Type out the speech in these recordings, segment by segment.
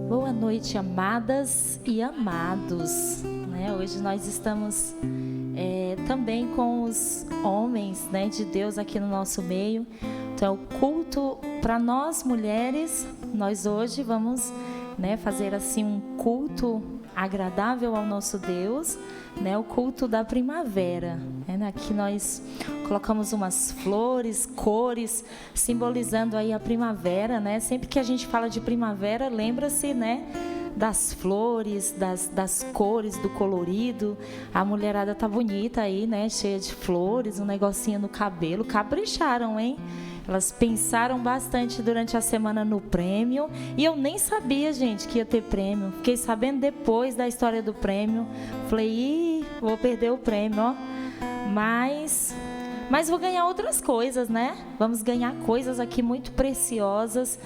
Boa noite, amadas e amados, né? Hoje nós estamos também com os homens, né, de Deus aqui no nosso meio. Então, o culto para nós mulheres, nós hoje vamos, né, fazer assim um culto agradável ao nosso Deus, né, o culto da primavera, né? Aqui nós colocamos umas flores, cores, simbolizando aí a primavera, né? Sempre que a gente fala de primavera, lembra-se, né, das flores, das cores, do colorido. A mulherada tá bonita aí, né, cheia de flores, um negocinho no cabelo, capricharam, hein? Elas pensaram bastante durante a semana no prêmio. E eu nem sabia, gente, que ia ter prêmio. Fiquei sabendo depois da história do prêmio. Falei, vou perder o prêmio, ó. Mas vou ganhar outras coisas, né? Vamos ganhar coisas aqui muito preciosas,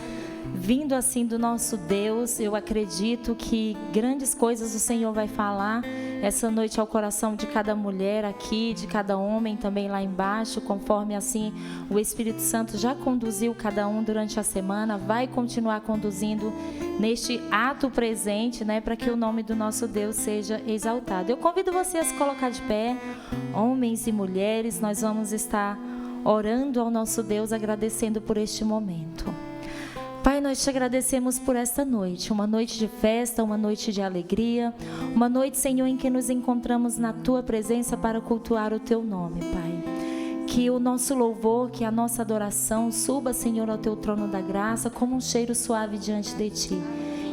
vindo assim do nosso Deus. Eu acredito que grandes coisas o Senhor vai falar essa noite ao coração de cada mulher aqui, de cada homem também lá embaixo, conforme assim o Espírito Santo já conduziu cada um durante a semana, vai continuar conduzindo neste ato presente, né, para que o nome do nosso Deus seja exaltado. Eu convido você a se colocar de pé, homens e mulheres. Nós vamos estar orando ao nosso Deus, agradecendo por este momento. Pai, nós te agradecemos por esta noite, uma noite de festa, uma noite de alegria, uma noite, Senhor, em que nos encontramos na Tua presença para cultuar o Teu nome, Pai. Que o nosso louvor, que a nossa adoração suba, Senhor, ao Teu trono da graça como um cheiro suave diante de Ti.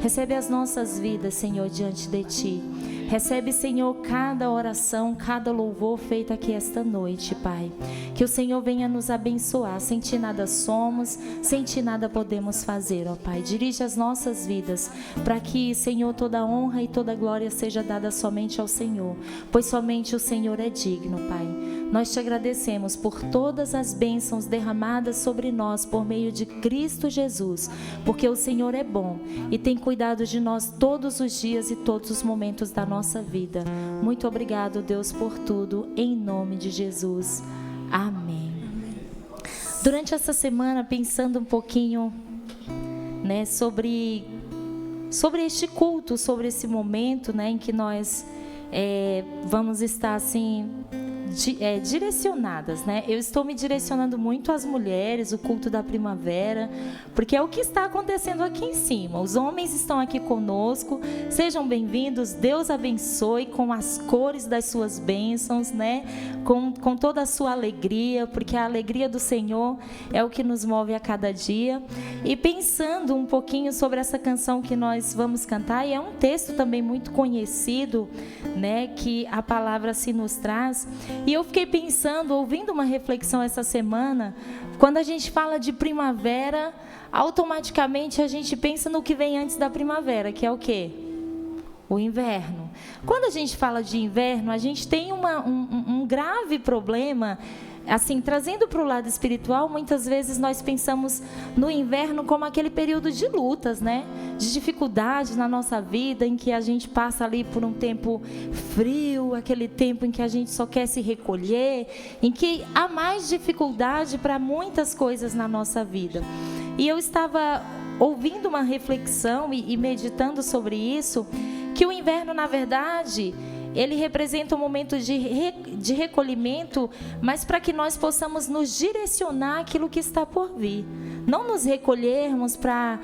Recebe as nossas vidas, Senhor, diante de Ti. Recebe, Senhor, cada oração, cada louvor feito aqui esta noite, Pai. Que o Senhor venha nos abençoar. Sem Ti nada somos, sem Ti nada podemos fazer, ó Pai. Dirige as nossas vidas para que, Senhor, toda honra e toda glória seja dada somente ao Senhor, pois somente o Senhor é digno, Pai. Nós te agradecemos por todas as bênçãos derramadas sobre nós por meio de Cristo Jesus, porque o Senhor é bom e tem cuidado de nós todos os dias e todos os momentos da nossa vida. Muito obrigado, Deus, por tudo, em nome de Jesus. Amém. Durante essa semana, pensando um pouquinho, né, sobre este culto, sobre esse momento, né, em que nós vamos estar assim direcionadas, né? Eu estou me direcionando muito às mulheres, o culto da primavera, porque é o que está acontecendo aqui em cima. Os homens estão aqui conosco, sejam bem-vindos, Deus abençoe com as cores das suas bênçãos, né? Com toda a sua alegria, porque a alegria do Senhor é o que nos move a cada dia. E pensando um pouquinho sobre essa canção que nós vamos cantar, e é um texto também muito conhecido, né? Que a palavra se nos traz. E eu fiquei pensando, ouvindo uma reflexão essa semana, quando a gente fala de primavera, automaticamente a gente pensa no que vem antes da primavera, que é o quê? O inverno. Quando a gente fala de inverno, a gente tem um grave problema. Assim, trazendo para o lado espiritual, muitas vezes nós pensamos no inverno como aquele período de lutas, né? De dificuldades na nossa vida, em que a gente passa ali por um tempo frio, aquele tempo em que a gente só quer se recolher, em que há mais dificuldade para muitas coisas na nossa vida. E eu estava ouvindo uma reflexão e meditando sobre isso, que o inverno, na verdade, ele representa um momento de recolhimento, mas para que nós possamos nos direcionar àquilo que está por vir. Não nos recolhermos para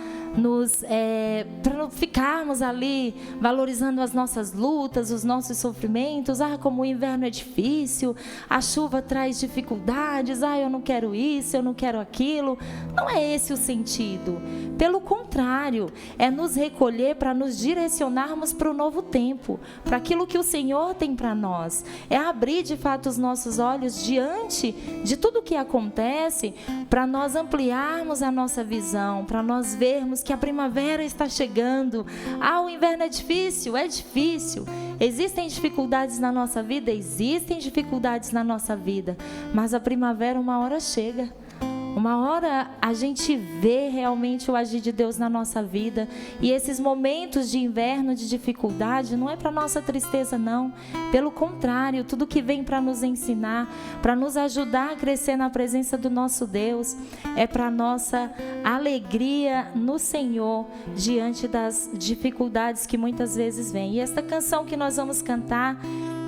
ficarmos ali valorizando as nossas lutas, os nossos sofrimentos. Como o inverno é difícil, a chuva traz dificuldades, eu não quero isso, eu não quero aquilo. Não é esse o sentido. Pelo contrário, é nos recolher para nos direcionarmos para o novo tempo, para aquilo que o Senhor tem para nós. É abrir de fato os nossos olhos diante de tudo o que acontece, para nós ampliarmos a nossa visão, para nós vermos Deus, que a primavera está chegando. O inverno é difícil, é difícil. Existem dificuldades na nossa vida, mas a primavera uma hora chega. Uma hora a gente vê realmente o agir de Deus na nossa vida. E esses momentos de inverno, de dificuldade, não é para nossa tristeza, não. Pelo contrário, tudo que vem para nos ensinar, para nos ajudar a crescer na presença do nosso Deus, é para nossa alegria no Senhor, diante das dificuldades que muitas vezes vêm. E esta canção que nós vamos cantar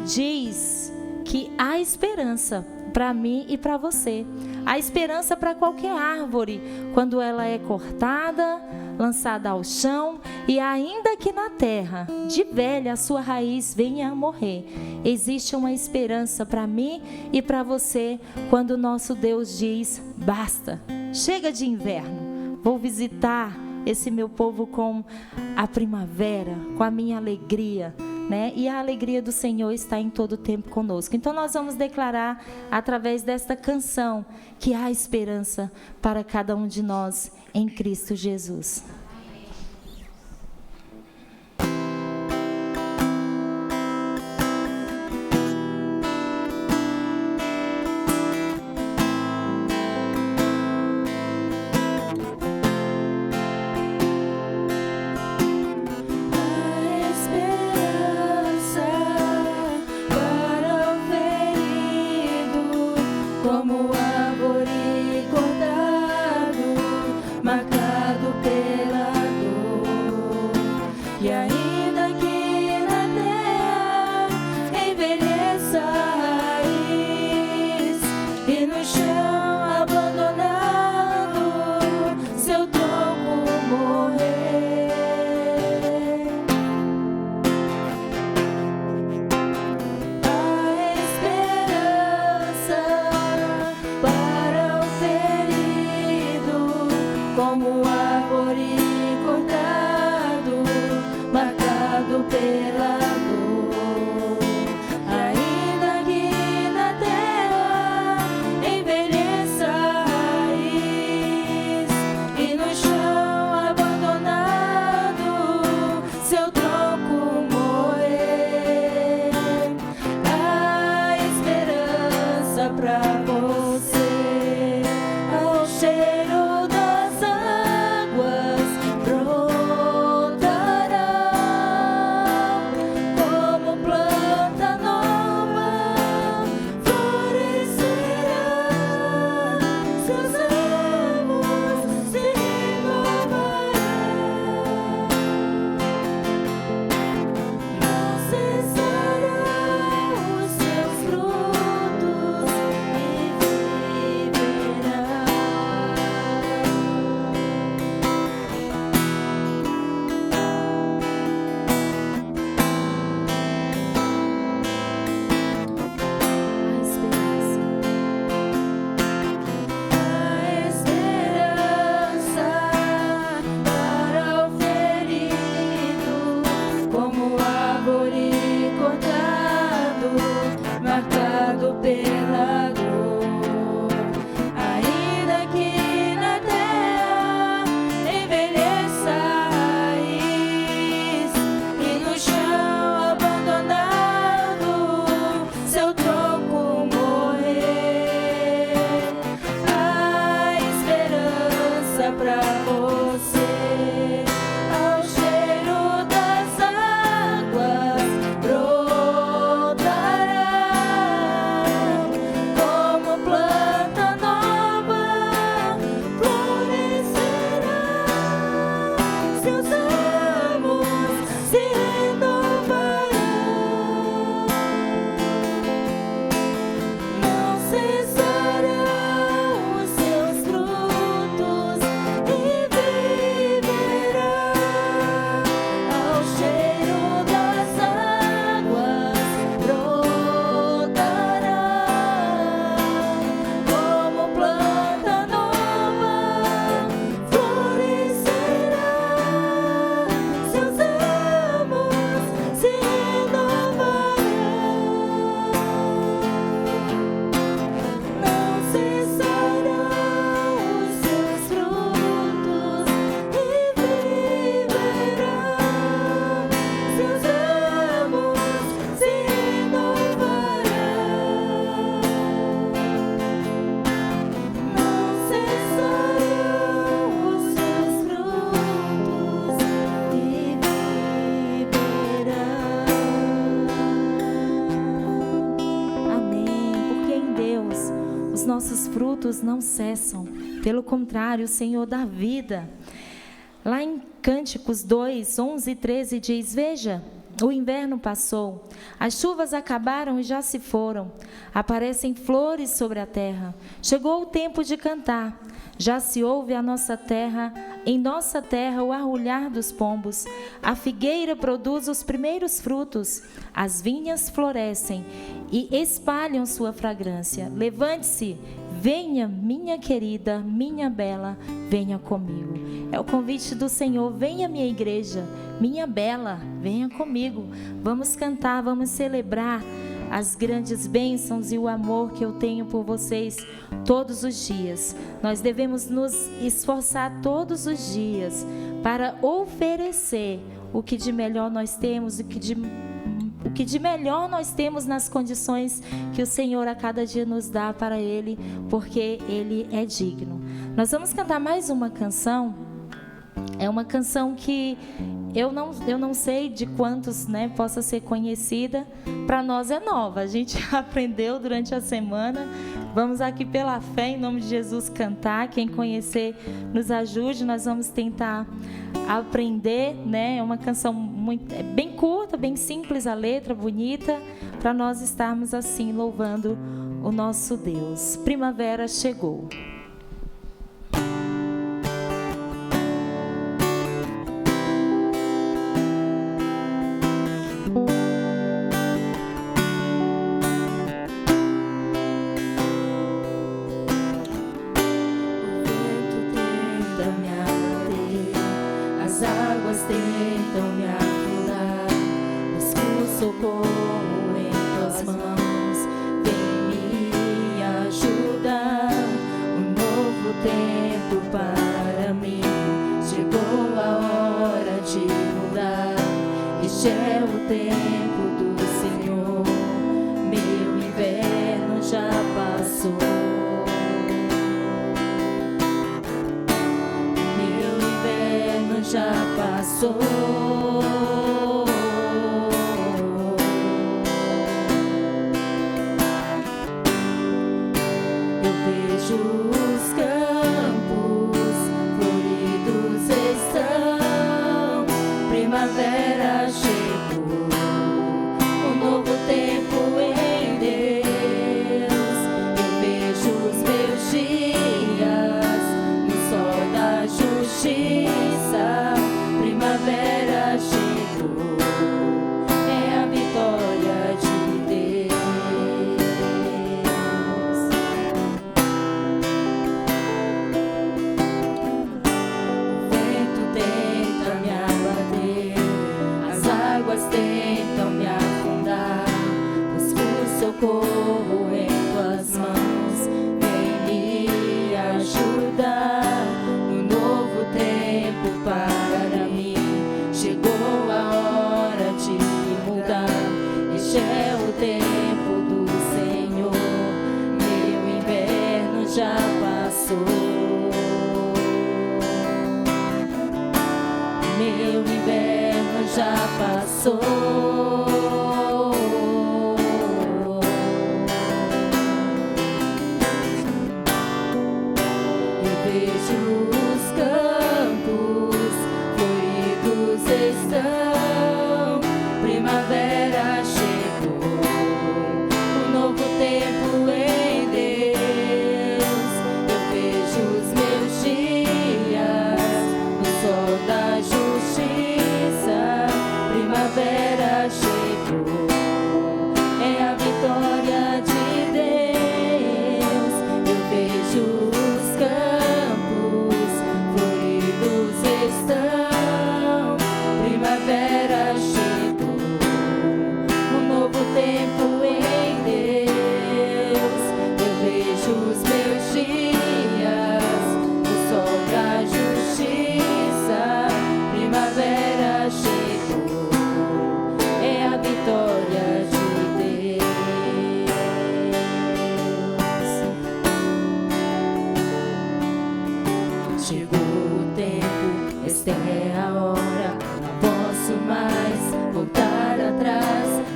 diz que há esperança para mim e para você. Há esperança para qualquer árvore, quando ela é cortada, lançada ao chão, e ainda que na terra, de velha, a sua raiz venha a morrer. Existe uma esperança para mim e para você, quando o nosso Deus diz: basta, chega de inverno, vou visitar esse meu povo com a primavera, com a minha alegria, né? E a alegria do Senhor está em todo o tempo conosco. Então nós vamos declarar através desta canção que há esperança para cada um de nós em Cristo Jesus. frutos não cessam. Pelo contrário, o Senhor dá vida. Lá em Cânticos 2, 11 e 13 diz: veja, o inverno passou, as chuvas acabaram e já se foram. Aparecem flores sobre a terra. Chegou o tempo de cantar. Já se ouve em nossa terra o arrulhar dos pombos. A figueira produz os primeiros frutos. As vinhas florescem e espalham sua fragrância. Levante-se, venha, minha querida, minha bela, venha comigo. É o convite do Senhor: venha, minha igreja, minha bela, venha comigo. Vamos cantar, vamos celebrar as grandes bênçãos e o amor que eu tenho por vocês todos os dias. Nós devemos nos esforçar todos os dias para oferecer o que de melhor nós temos, o que de melhor nós temos nas condições que o Senhor a cada dia nos dá para Ele, porque Ele é digno. Nós vamos cantar mais uma canção. É uma canção que eu não sei de quantos, né, possa ser conhecida. Para nós é nova, a gente aprendeu durante a semana. Vamos aqui pela fé, em nome de Jesus, cantar. Quem conhecer, nos ajude. Nós vamos tentar aprender, né? É uma canção bem curta, bem simples, a letra bonita, para nós estarmos assim louvando o nosso Deus. Primavera chegou.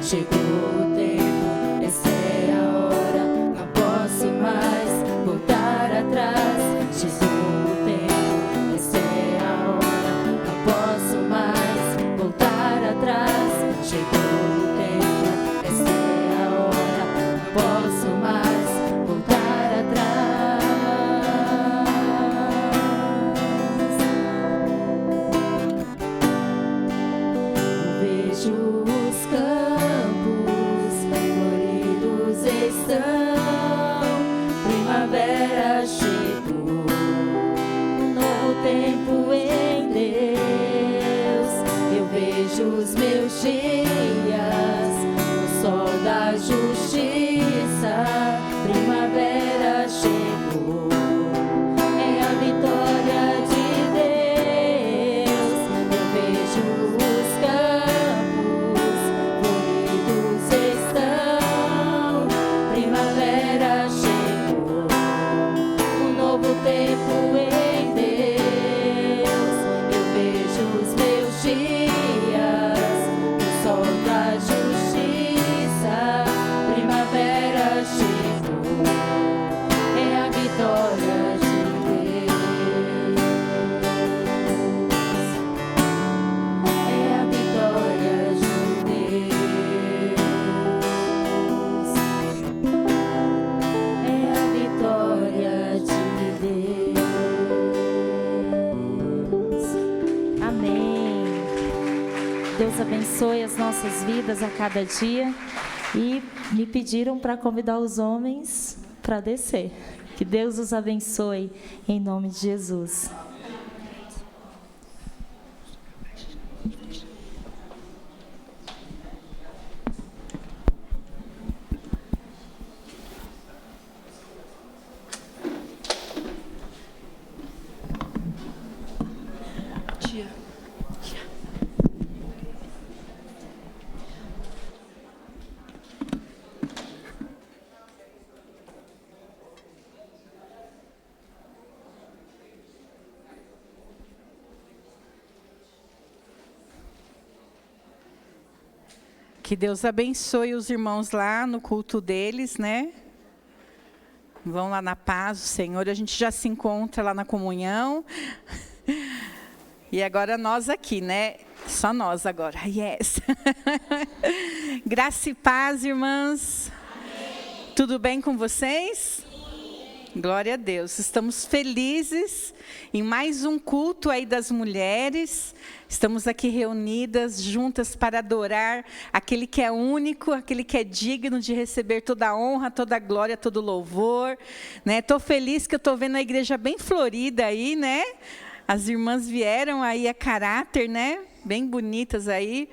Chegou o tempo, essa é a hora, não posso mais voltar. dias, o sol da justiça, primavera chegou, é a vitória de Deus, é a vitória de Deus, é a vitória de Deus. Amém. Deus abençoe as nossas vidas a cada dia. E me pediram para convidar os homens para descer. Que Deus os abençoe em nome de Jesus. Que Deus abençoe os irmãos lá no culto deles, né? Vão lá na paz do Senhor. A gente já se encontra lá na comunhão. E agora nós aqui, né? Só nós agora. Yes. Graça e paz, irmãs. Amém. Tudo bem com vocês? Glória a Deus. Estamos felizes em mais um culto aí das mulheres. Estamos aqui reunidas, juntas para adorar aquele que é único, aquele que é digno de receber toda a honra, toda a glória, todo o louvor. Estou feliz que eu estou vendo a igreja bem florida aí, né? As irmãs vieram aí a caráter, né? Bem bonitas aí.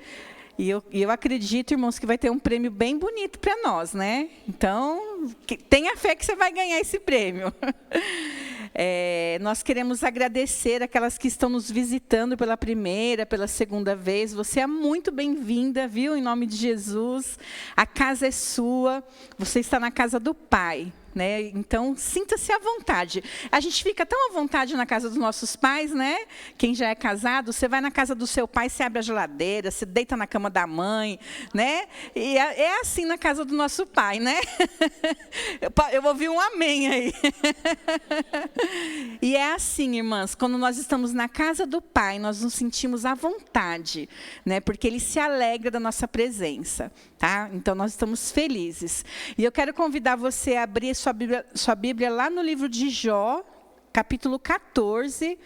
E eu acredito, irmãos, que vai ter um prêmio bem bonito para nós, né? Então, tenha fé que você vai ganhar esse prêmio. Nós queremos agradecer aquelas que estão nos visitando pela primeira, pela segunda vez. Você é muito bem-vinda, viu? Em nome de Jesus. A casa é sua. Você está na casa do Pai. Né? Então, sinta-se à vontade. A gente fica tão à vontade na casa dos nossos pais, né? Quem já é casado, você vai na casa do seu pai, você abre a geladeira, você deita na cama da mãe, né? E é assim na casa do nosso pai, né? Eu ouvi um amém aí. E é assim, irmãs, quando nós estamos na casa do Pai, nós nos sentimos à vontade, né? Porque Ele se alegra da nossa presença, tá? Então, nós estamos felizes. E eu quero convidar você a abrir sua Bíblia lá no livro de Jó, capítulo 14,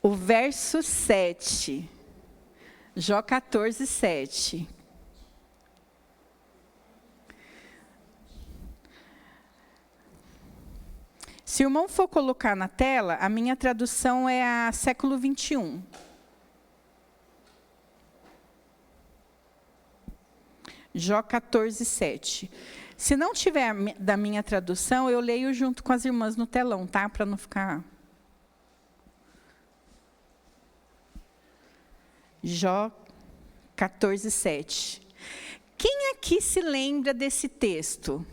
o verso 7. Jó 14, 7. Se o irmão for colocar na tela, a minha tradução é a século 21. Jó 14, 7. Se não tiver da minha tradução, eu leio junto com as irmãs no telão, tá? Para não ficar... Jó 14, 7. Quem aqui se lembra desse texto?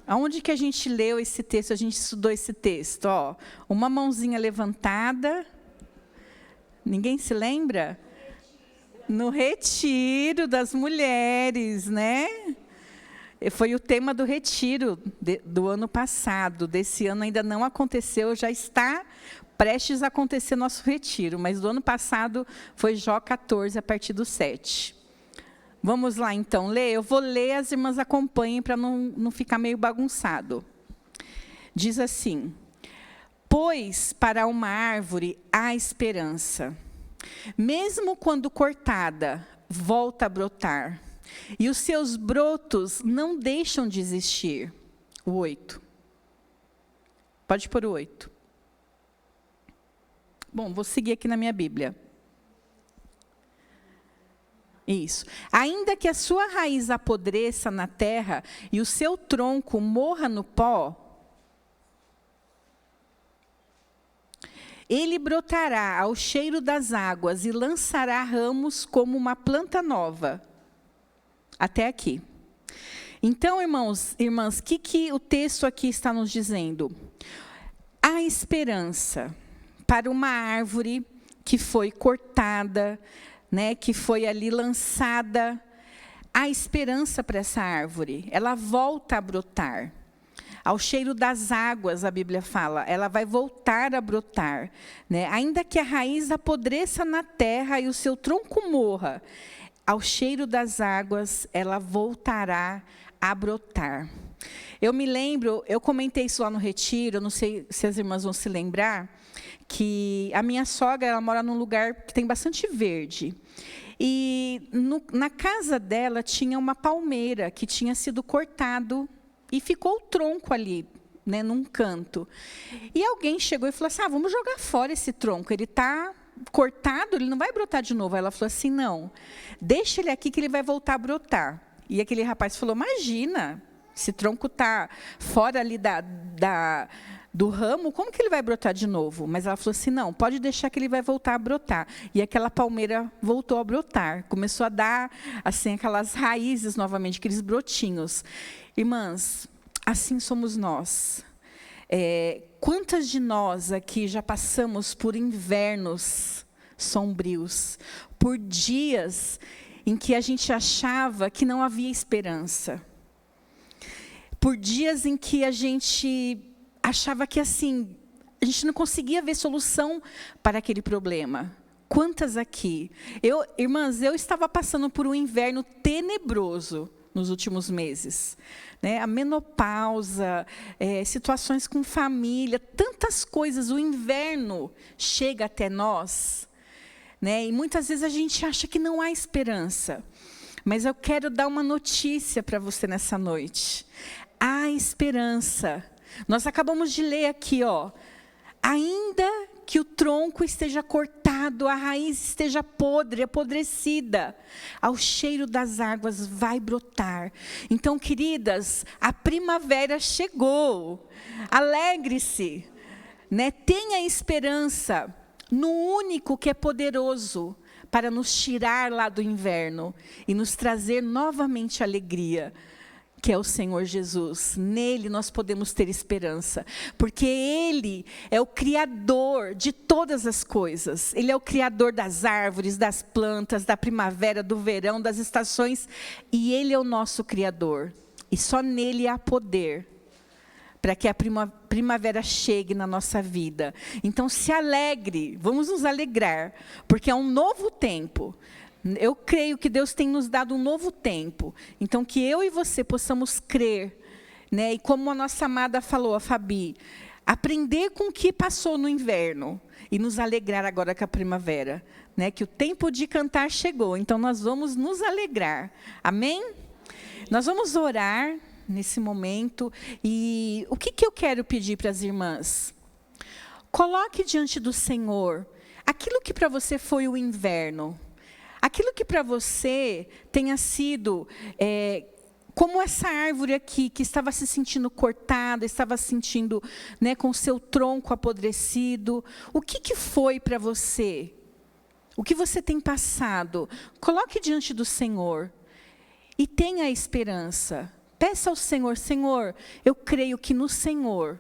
Aonde que a gente leu esse texto, a gente estudou esse texto? Ó, uma mãozinha levantada. Ninguém se lembra? No retiro das mulheres, né? Foi o tema do retiro do ano passado. Desse ano ainda não aconteceu, já está prestes a acontecer nosso retiro. Mas do ano passado foi Jó 14, a partir do 7. Vamos lá, então, ler? Eu vou ler, as irmãs acompanhem para não ficar meio bagunçado. Diz assim: pois para uma árvore há esperança. Mesmo quando cortada, volta a brotar. E os seus brotos não deixam de existir. O 8. Pode pôr o 8. Bom, vou seguir aqui na minha Bíblia. Isso. Ainda que a sua raiz apodreça na terra e o seu tronco morra no pó, ele brotará ao cheiro das águas e lançará ramos como uma planta nova. Até aqui. Então, irmãos, irmãs, o que o texto aqui está nos dizendo? Há esperança para uma árvore que foi cortada, né, que foi ali lançada, há esperança para essa árvore. Ela volta a brotar. Ao cheiro das águas, a Bíblia fala, ela vai voltar a brotar, né? Ainda que a raiz apodreça na terra e o seu tronco morra, ao cheiro das águas, ela voltará a brotar. Eu me lembro, eu comentei isso lá no retiro, eu não sei se as irmãs vão se lembrar, que a minha sogra, ela mora num lugar que tem bastante verde. E na casa dela tinha uma palmeira que tinha sido cortado e ficou o tronco ali, né, num canto. E alguém chegou e falou assim, vamos jogar fora esse tronco, ele está cortado, ele não vai brotar de novo. Aí ela falou assim, não, deixa ele aqui que ele vai voltar a brotar. E aquele rapaz falou, imagina, esse tronco está fora ali do ramo, como que ele vai brotar de novo? Mas ela falou assim, não, pode deixar que ele vai voltar a brotar. E aquela palmeira voltou a brotar, começou a dar assim, aquelas raízes novamente, aqueles brotinhos. Irmãs, assim somos nós. Quantas de nós aqui já passamos por invernos sombrios, por dias em que a gente achava que não havia esperança, por dias em que a gente achava que assim, a gente não conseguia ver solução para aquele problema. Quantas aqui? Irmãs, eu estava passando por um inverno tenebroso nos últimos meses, né? A menopausa, situações com família, tantas coisas, o inverno chega até nós, né? E muitas vezes a gente acha que não há esperança, mas eu quero dar uma notícia para você nessa noite. Há esperança. Nós acabamos de ler aqui, ainda que o tronco esteja cortado, a raiz esteja podre, apodrecida, ao cheiro das águas vai brotar. Então, queridas, a primavera chegou. Alegre-se, né? Tenha esperança no único que é poderoso para nos tirar lá do inverno e nos trazer novamente alegria, que é o Senhor Jesus. Nele nós podemos ter esperança, porque Ele é o Criador de todas as coisas. Ele é o Criador das árvores, das plantas, da primavera, do verão, das estações, e Ele é o nosso Criador. E só nele há poder para que a primavera chegue na nossa vida. Então se alegre, vamos nos alegrar, porque é um novo tempo. Eu creio que Deus tem nos dado um novo tempo. Então, que eu e você possamos crer, né? E como a nossa amada falou, a Fabi, aprender com o que passou no inverno e nos alegrar agora com a primavera, né? Que o tempo de cantar chegou, então nós vamos nos alegrar. Amém? Nós vamos orar nesse momento. E o que eu quero pedir para as irmãs? Coloque diante do Senhor aquilo que para você foi o inverno. Aquilo que para você tenha sido, como essa árvore aqui, que estava se sentindo cortada, estava se sentindo, né, com o seu tronco apodrecido. O que foi para você? O que você tem passado? Coloque diante do Senhor e tenha esperança. Peça ao Senhor, Senhor, eu creio que no Senhor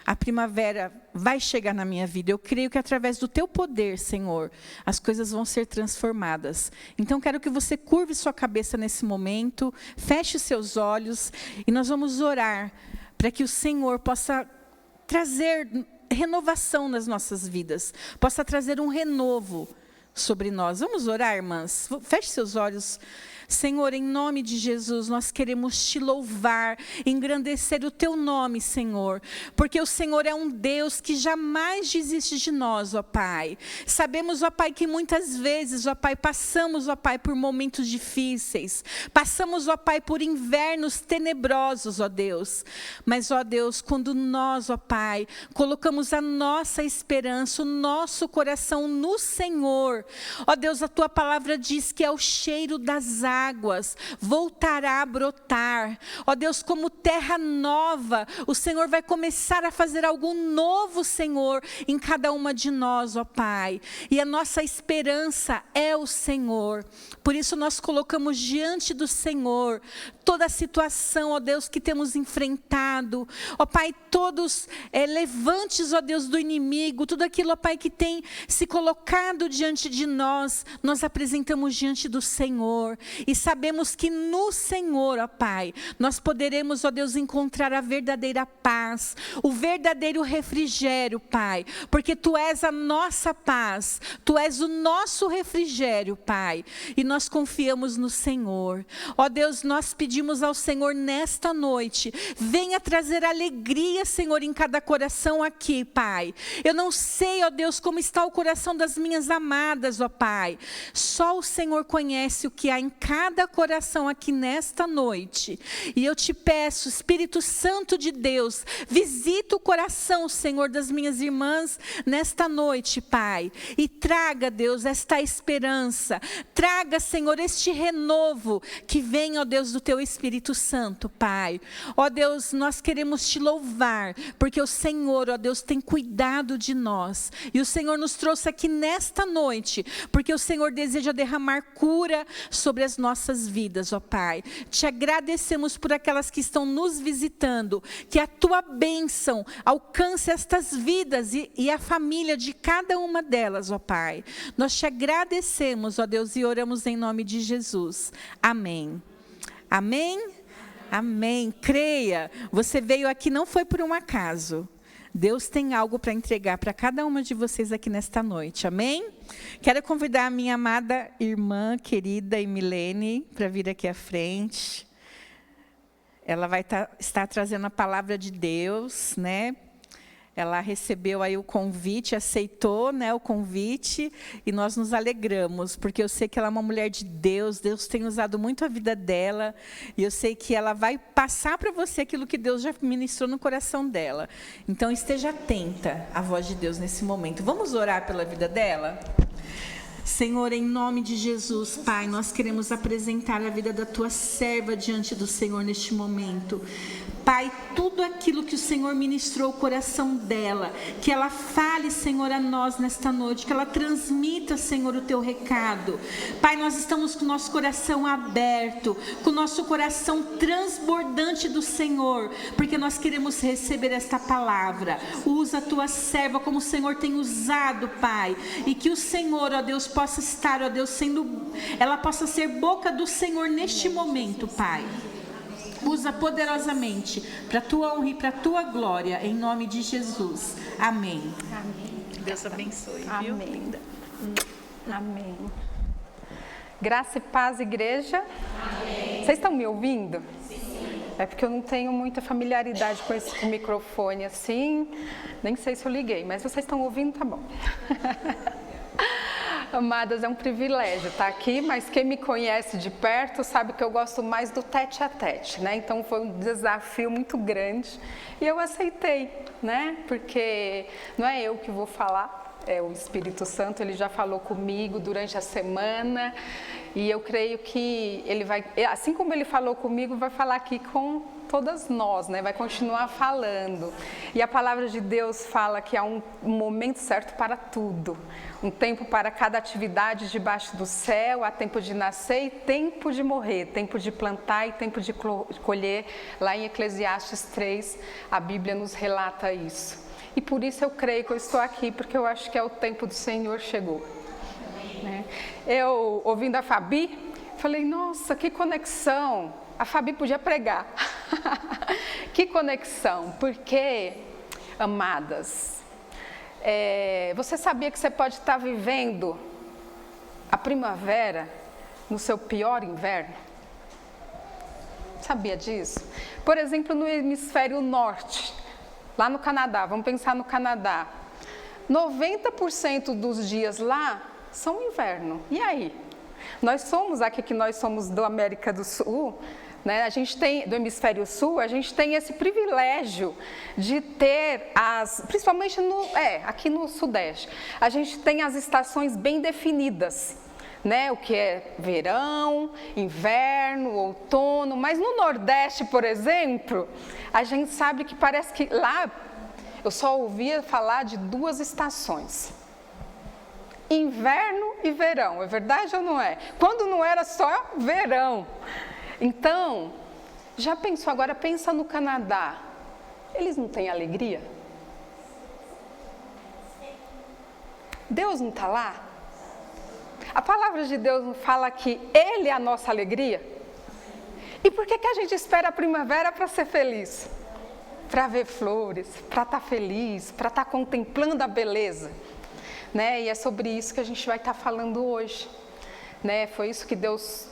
a primavera vai chegar na minha vida. Eu creio que através do teu poder, Senhor, as coisas vão ser transformadas. Então, quero que você curve sua cabeça nesse momento, feche seus olhos e nós vamos orar para que o Senhor possa trazer renovação nas nossas vidas, possa trazer um renovo sobre nós. Vamos orar, irmãs? Feche seus olhos. Senhor, em nome de Jesus, nós queremos te louvar, engrandecer o teu nome, Senhor, porque o Senhor é um Deus que jamais desiste de nós, ó Pai. Sabemos, ó Pai, que muitas vezes, ó Pai, passamos, ó Pai, por momentos difíceis, passamos, ó Pai, por invernos tenebrosos, ó Deus, mas, ó Deus, quando nós, ó Pai, colocamos a nossa esperança, o nosso coração no Senhor, ó Deus, a tua palavra diz que é o cheiro das águas, águas voltará a brotar. Ó Deus, como terra nova, o Senhor vai começar a fazer algo novo, Senhor, em cada uma de nós, ó Pai. E a nossa esperança é o Senhor. Por isso nós colocamos diante do Senhor toda a situação, ó Deus, que temos enfrentado. Ó Pai, todos levantes, ó Deus, do inimigo, tudo aquilo, ó Pai, que tem se colocado diante de nós, nós apresentamos diante do Senhor. E sabemos que no Senhor, ó Pai, nós poderemos, ó Deus, encontrar a verdadeira paz, o verdadeiro refrigério, Pai. Porque Tu és a nossa paz, Tu és o nosso refrigério, Pai. E nós confiamos no Senhor. Ó Deus, nós pedimos ao Senhor nesta noite, venha trazer alegria, Senhor, em cada coração aqui, Pai. Eu não sei, ó Deus, como está o coração das minhas amadas, ó Pai. Só o Senhor conhece o que há em cada coração aqui nesta noite. E eu te peço, Espírito Santo de Deus, visita o coração, Senhor, das minhas irmãs nesta noite, Pai. E traga, Deus, esta esperança. Traga, Senhor, este renovo que vem, ó Deus, do Teu Espírito Santo, Pai. Ó Deus, nós queremos Te louvar, porque o Senhor, ó Deus, tem cuidado de nós. E o Senhor nos trouxe aqui nesta noite, porque o Senhor deseja derramar cura sobre as nossas vidas, ó Pai. Te agradecemos por aquelas que estão nos visitando, que a Tua bênção alcance estas vidas e a família de cada uma delas, ó Pai. Nós Te agradecemos, ó Deus, e oramos em nome de Jesus. Amém. Amém? Amém. Creia, você veio aqui não foi por um acaso. Deus tem algo para entregar para cada uma de vocês aqui nesta noite. Amém? Quero convidar a minha amada irmã, querida Emilene, para vir aqui à frente. Ela vai estar trazendo a palavra de Deus, né? Ela recebeu aí o convite, aceitou, né, o convite, e nós nos alegramos, porque eu sei que ela é uma mulher de Deus, Deus tem usado muito a vida dela, e eu sei que ela vai passar para você aquilo que Deus já ministrou no coração dela. Então, esteja atenta à voz de Deus nesse momento. Vamos orar pela vida dela? Senhor, em nome de Jesus, Pai, nós queremos apresentar a vida da Tua serva diante do Senhor neste momento. Pai, tudo aquilo que o Senhor ministrou ao coração dela, que ela fale, Senhor, a nós nesta noite, que ela transmita, Senhor, o Teu recado. Pai, nós estamos com o nosso coração aberto, com o nosso coração transbordante do Senhor, porque nós queremos receber esta palavra. Usa a Tua serva como o Senhor tem usado, Pai, e que o Senhor, ó Deus, possa estar, ó Deus, ela possa ser boca do Senhor neste momento, Pai. Usa poderosamente para a Tua honra e para a Tua glória, em nome de Jesus. Amém. Amém. Deus abençoe. Amém. Linda. Amém. Graça e paz, igreja. Amém. Vocês estão me ouvindo? Sim. É porque eu não tenho muita familiaridade com esse microfone assim. Nem sei se eu liguei, mas vocês estão ouvindo, tá bom. Amadas, é um privilégio estar aqui, mas quem me conhece de perto sabe que eu gosto mais do tete a tete, né? Então foi um desafio muito grande e eu aceitei, né? Porque não é eu que vou falar, é o Espírito Santo, ele já falou comigo durante a semana e eu creio que ele vai, assim como ele falou comigo, vai falar aqui com todas nós, né? Vai continuar falando. E a palavra de Deus fala que há um momento certo para tudo. Um tempo para cada atividade debaixo do céu, há tempo de nascer e tempo de morrer, tempo de plantar e tempo de colher. Lá em Eclesiastes 3, a Bíblia nos relata isso. E por isso eu creio que eu estou aqui, porque eu acho que é o tempo do Senhor chegou. Né? Eu, ouvindo a Fabi, falei, nossa, que conexão. A Fabi podia pregar. Que conexão, porque, amadas, você sabia que você pode estar vivendo a primavera no seu pior inverno? Sabia disso? Por exemplo, no hemisfério norte, lá no Canadá, vamos pensar no Canadá, 90% dos dias lá são inverno. E aí? Nós somos aqui que nós somos da América do Sul, né? A gente tem, do hemisfério sul, a gente tem esse privilégio de ter principalmente aqui no Sudeste, a gente tem as estações bem definidas. né, o que é verão, inverno, outono, mas no Nordeste, por exemplo, a gente sabe que parece que lá eu só ouvia falar de 2 estações. Inverno e verão, é verdade ou não é? Quando não era só verão. Então, já pensou, agora pensa no Canadá, eles não têm alegria? Deus não está lá? A palavra de Deus não fala que Ele é a nossa alegria? E por que a gente espera a primavera para ser feliz? Para ver flores, para estar feliz, para estar contemplando a beleza. Né? E é sobre isso que a gente vai estar falando hoje. Né? Foi isso que Deus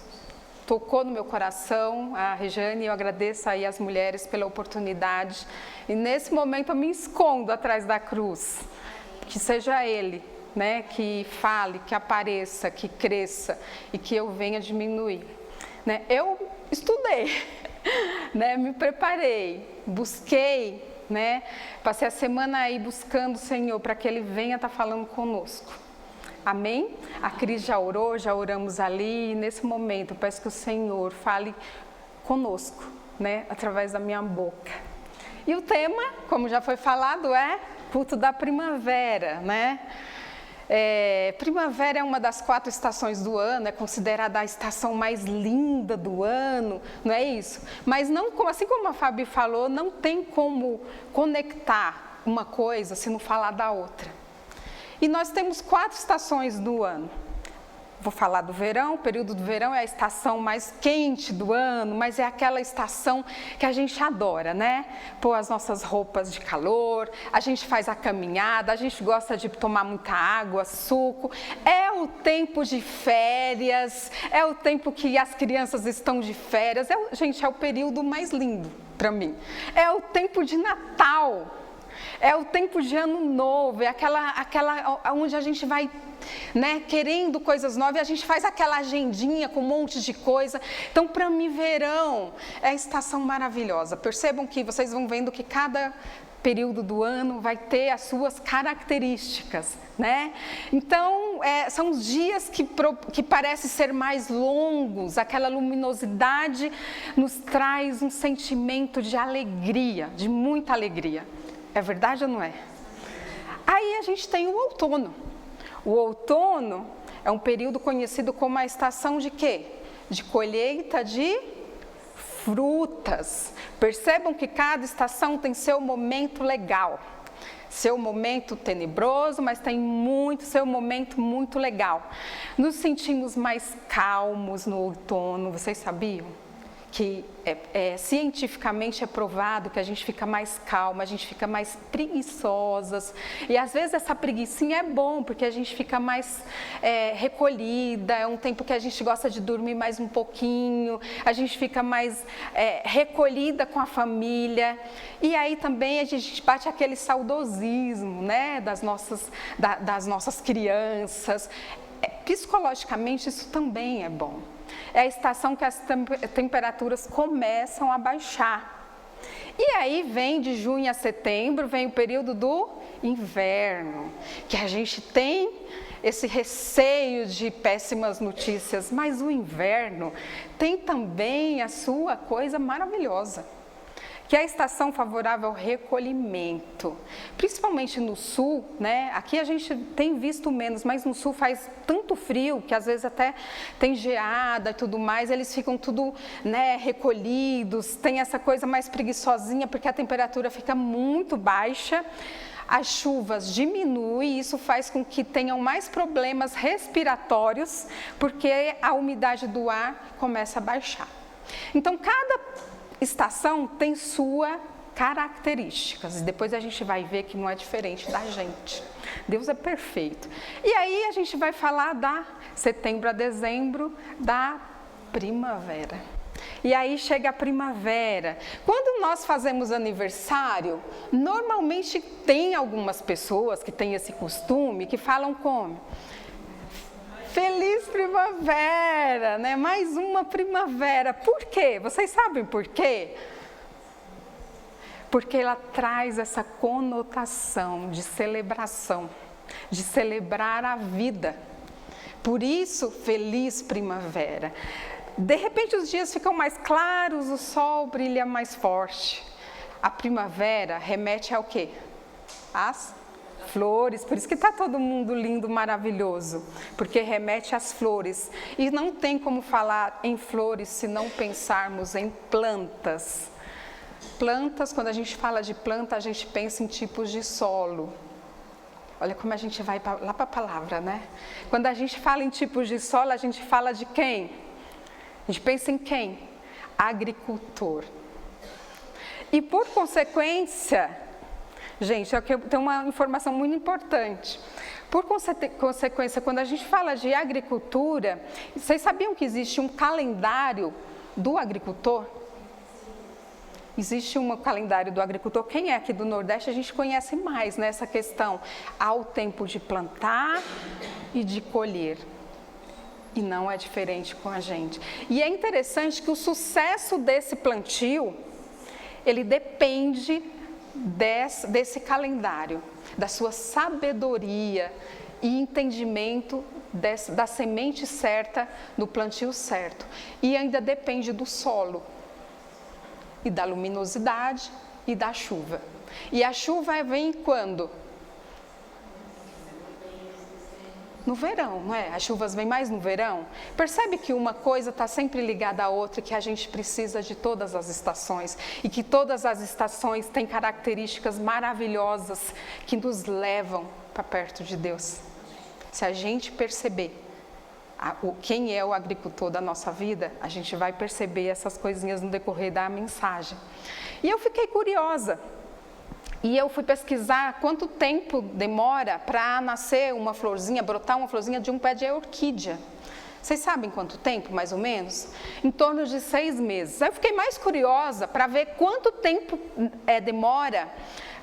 tocou no meu coração, a Rejane, eu agradeço aí as mulheres pela oportunidade. E nesse momento eu me escondo atrás da cruz. Que seja Ele, né, que fale, que apareça, que cresça e que eu venha diminuir. Né? Eu estudei, né, me preparei, busquei, né, passei a semana aí buscando o Senhor para que Ele venha estar falando conosco. Amém? A Cris já orou, já oramos ali, e nesse momento eu peço que o Senhor fale conosco, né, através da minha boca. E o tema, como já foi falado, é culto da primavera, né? Primavera é uma das 4 estações do ano, é considerada a estação mais linda do ano, não é isso? Mas não, assim como a Fabi falou, não tem como conectar uma coisa se não falar da outra. E nós temos 4 estações do ano. Vou falar do verão, o período do verão é a estação mais quente do ano, mas é aquela estação que a gente adora, né? Pôr as nossas roupas de calor, a gente faz a caminhada, a gente gosta de tomar muita água, suco. É o tempo de férias, é o tempo que as crianças estão de férias. Gente, é o período mais lindo para mim. É o tempo de Natal. É o tempo de ano novo, é aquela onde a gente vai, né, querendo coisas novas, e a gente faz aquela agendinha com um monte de coisa. Então, para mim, verão é a estação maravilhosa. Percebam que vocês vão vendo que cada período do ano vai ter as suas características, né? Então, são os dias que parecem ser mais longos, aquela luminosidade nos traz um sentimento de alegria, de muita alegria. É verdade ou não é? Aí a gente tem o outono. O outono é um período conhecido como a estação de quê? De colheita de frutas. Percebam que cada estação tem seu momento legal. Seu momento tenebroso, mas tem seu momento muito legal. Nos sentimos mais calmos no outono, vocês sabiam? Que cientificamente é provado que a gente fica mais calma, a gente fica mais preguiçosas. E às vezes essa preguicinha é bom, porque a gente fica mais recolhida, é um tempo que a gente gosta de dormir mais um pouquinho, a gente fica mais recolhida com a família. E aí também a gente bate aquele saudosismo, né, das nossas crianças. Psicologicamente isso também é bom. É a estação que as temperaturas começam a baixar. E aí vem de junho a setembro, vem o período do inverno, que a gente tem esse receio de péssimas notícias, mas o inverno tem também a sua coisa maravilhosa, que é a estação favorável ao recolhimento, principalmente no sul, né? Aqui a gente tem visto menos, mas no sul faz tanto frio que às vezes até tem geada e tudo mais, eles ficam tudo, né, recolhidos, tem essa coisa mais preguiçosinha porque a temperatura fica muito baixa, as chuvas diminuem e isso faz com que tenham mais problemas respiratórios porque a umidade do ar começa a baixar. Então, cada estação tem suas características e depois a gente vai ver que não é diferente da gente. Deus é perfeito. E aí a gente vai falar da setembro a dezembro, da primavera. E aí chega a primavera. Quando nós fazemos aniversário, normalmente tem algumas pessoas que têm esse costume que falam como? Feliz primavera, né? Mais uma primavera. Por quê? Vocês sabem por quê? Porque ela traz essa conotação de celebração, de celebrar a vida. Por isso, feliz primavera. De repente os dias ficam mais claros, o sol brilha mais forte. A primavera remete ao quê? Às flores, por isso que está todo mundo lindo, maravilhoso, porque remete às flores. E não tem como falar em flores se não pensarmos em plantas. Plantas, quando a gente fala de planta, a gente pensa em tipos de solo. Olha como a gente vai lá para a palavra, né? Quando a gente fala em tipos de solo, a gente fala de quem? A gente pensa em quem? Agricultor. E por consequência, gente, aqui tem uma informação muito importante. Por consequência, quando a gente fala de agricultura, vocês sabiam que existe um calendário do agricultor? Existe um calendário do agricultor. Quem é aqui do Nordeste, a gente conhece mais nessa questão. Há o tempo de plantar e de colher. E não é diferente com a gente. E é interessante que o sucesso desse plantio, ele depende desse calendário, da sua sabedoria e entendimento da semente certa, do plantio certo. E ainda depende do solo, e da luminosidade e da chuva. E a chuva vem quando? No verão, não é? As chuvas vêm mais no verão. Percebe que uma coisa está sempre ligada à outra, que a gente precisa de todas as estações e que todas as estações têm características maravilhosas que nos levam para perto de Deus. Se a gente perceber quem é o agricultor da nossa vida, a gente vai perceber essas coisinhas no decorrer da mensagem. E eu fiquei curiosa. E eu fui pesquisar quanto tempo demora para nascer uma florzinha, brotar uma florzinha de um pé de orquídea. Vocês sabem quanto tempo, mais ou menos? Em torno de 6 meses. Aí eu fiquei mais curiosa para ver quanto tempo demora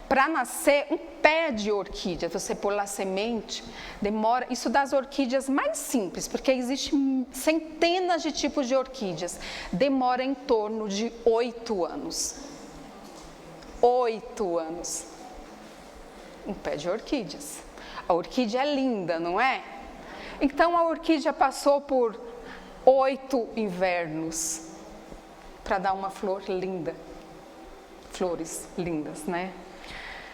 para nascer um pé de orquídea. Você pôr lá semente, demora, isso das orquídeas mais simples, porque existem centenas de tipos de orquídeas. Demora em torno de 8 anos. 8 anos. Um pé de orquídeas. A orquídea é linda, não é? Então a orquídea passou por 8 invernos para dar uma flor linda. Flores lindas, né?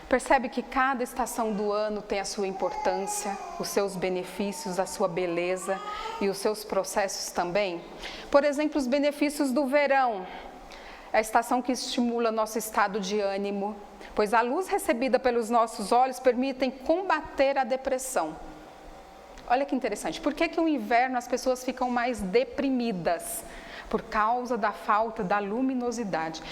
Percebe que cada estação do ano tem a sua importância, os seus benefícios, a sua beleza e os seus processos também? Por exemplo, os benefícios do verão. É a estação que estimula nosso estado de ânimo, pois a luz recebida pelos nossos olhos permitem combater a depressão. Olha que interessante, por que no inverno as pessoas ficam mais deprimidas? Por causa da falta da luminosidade.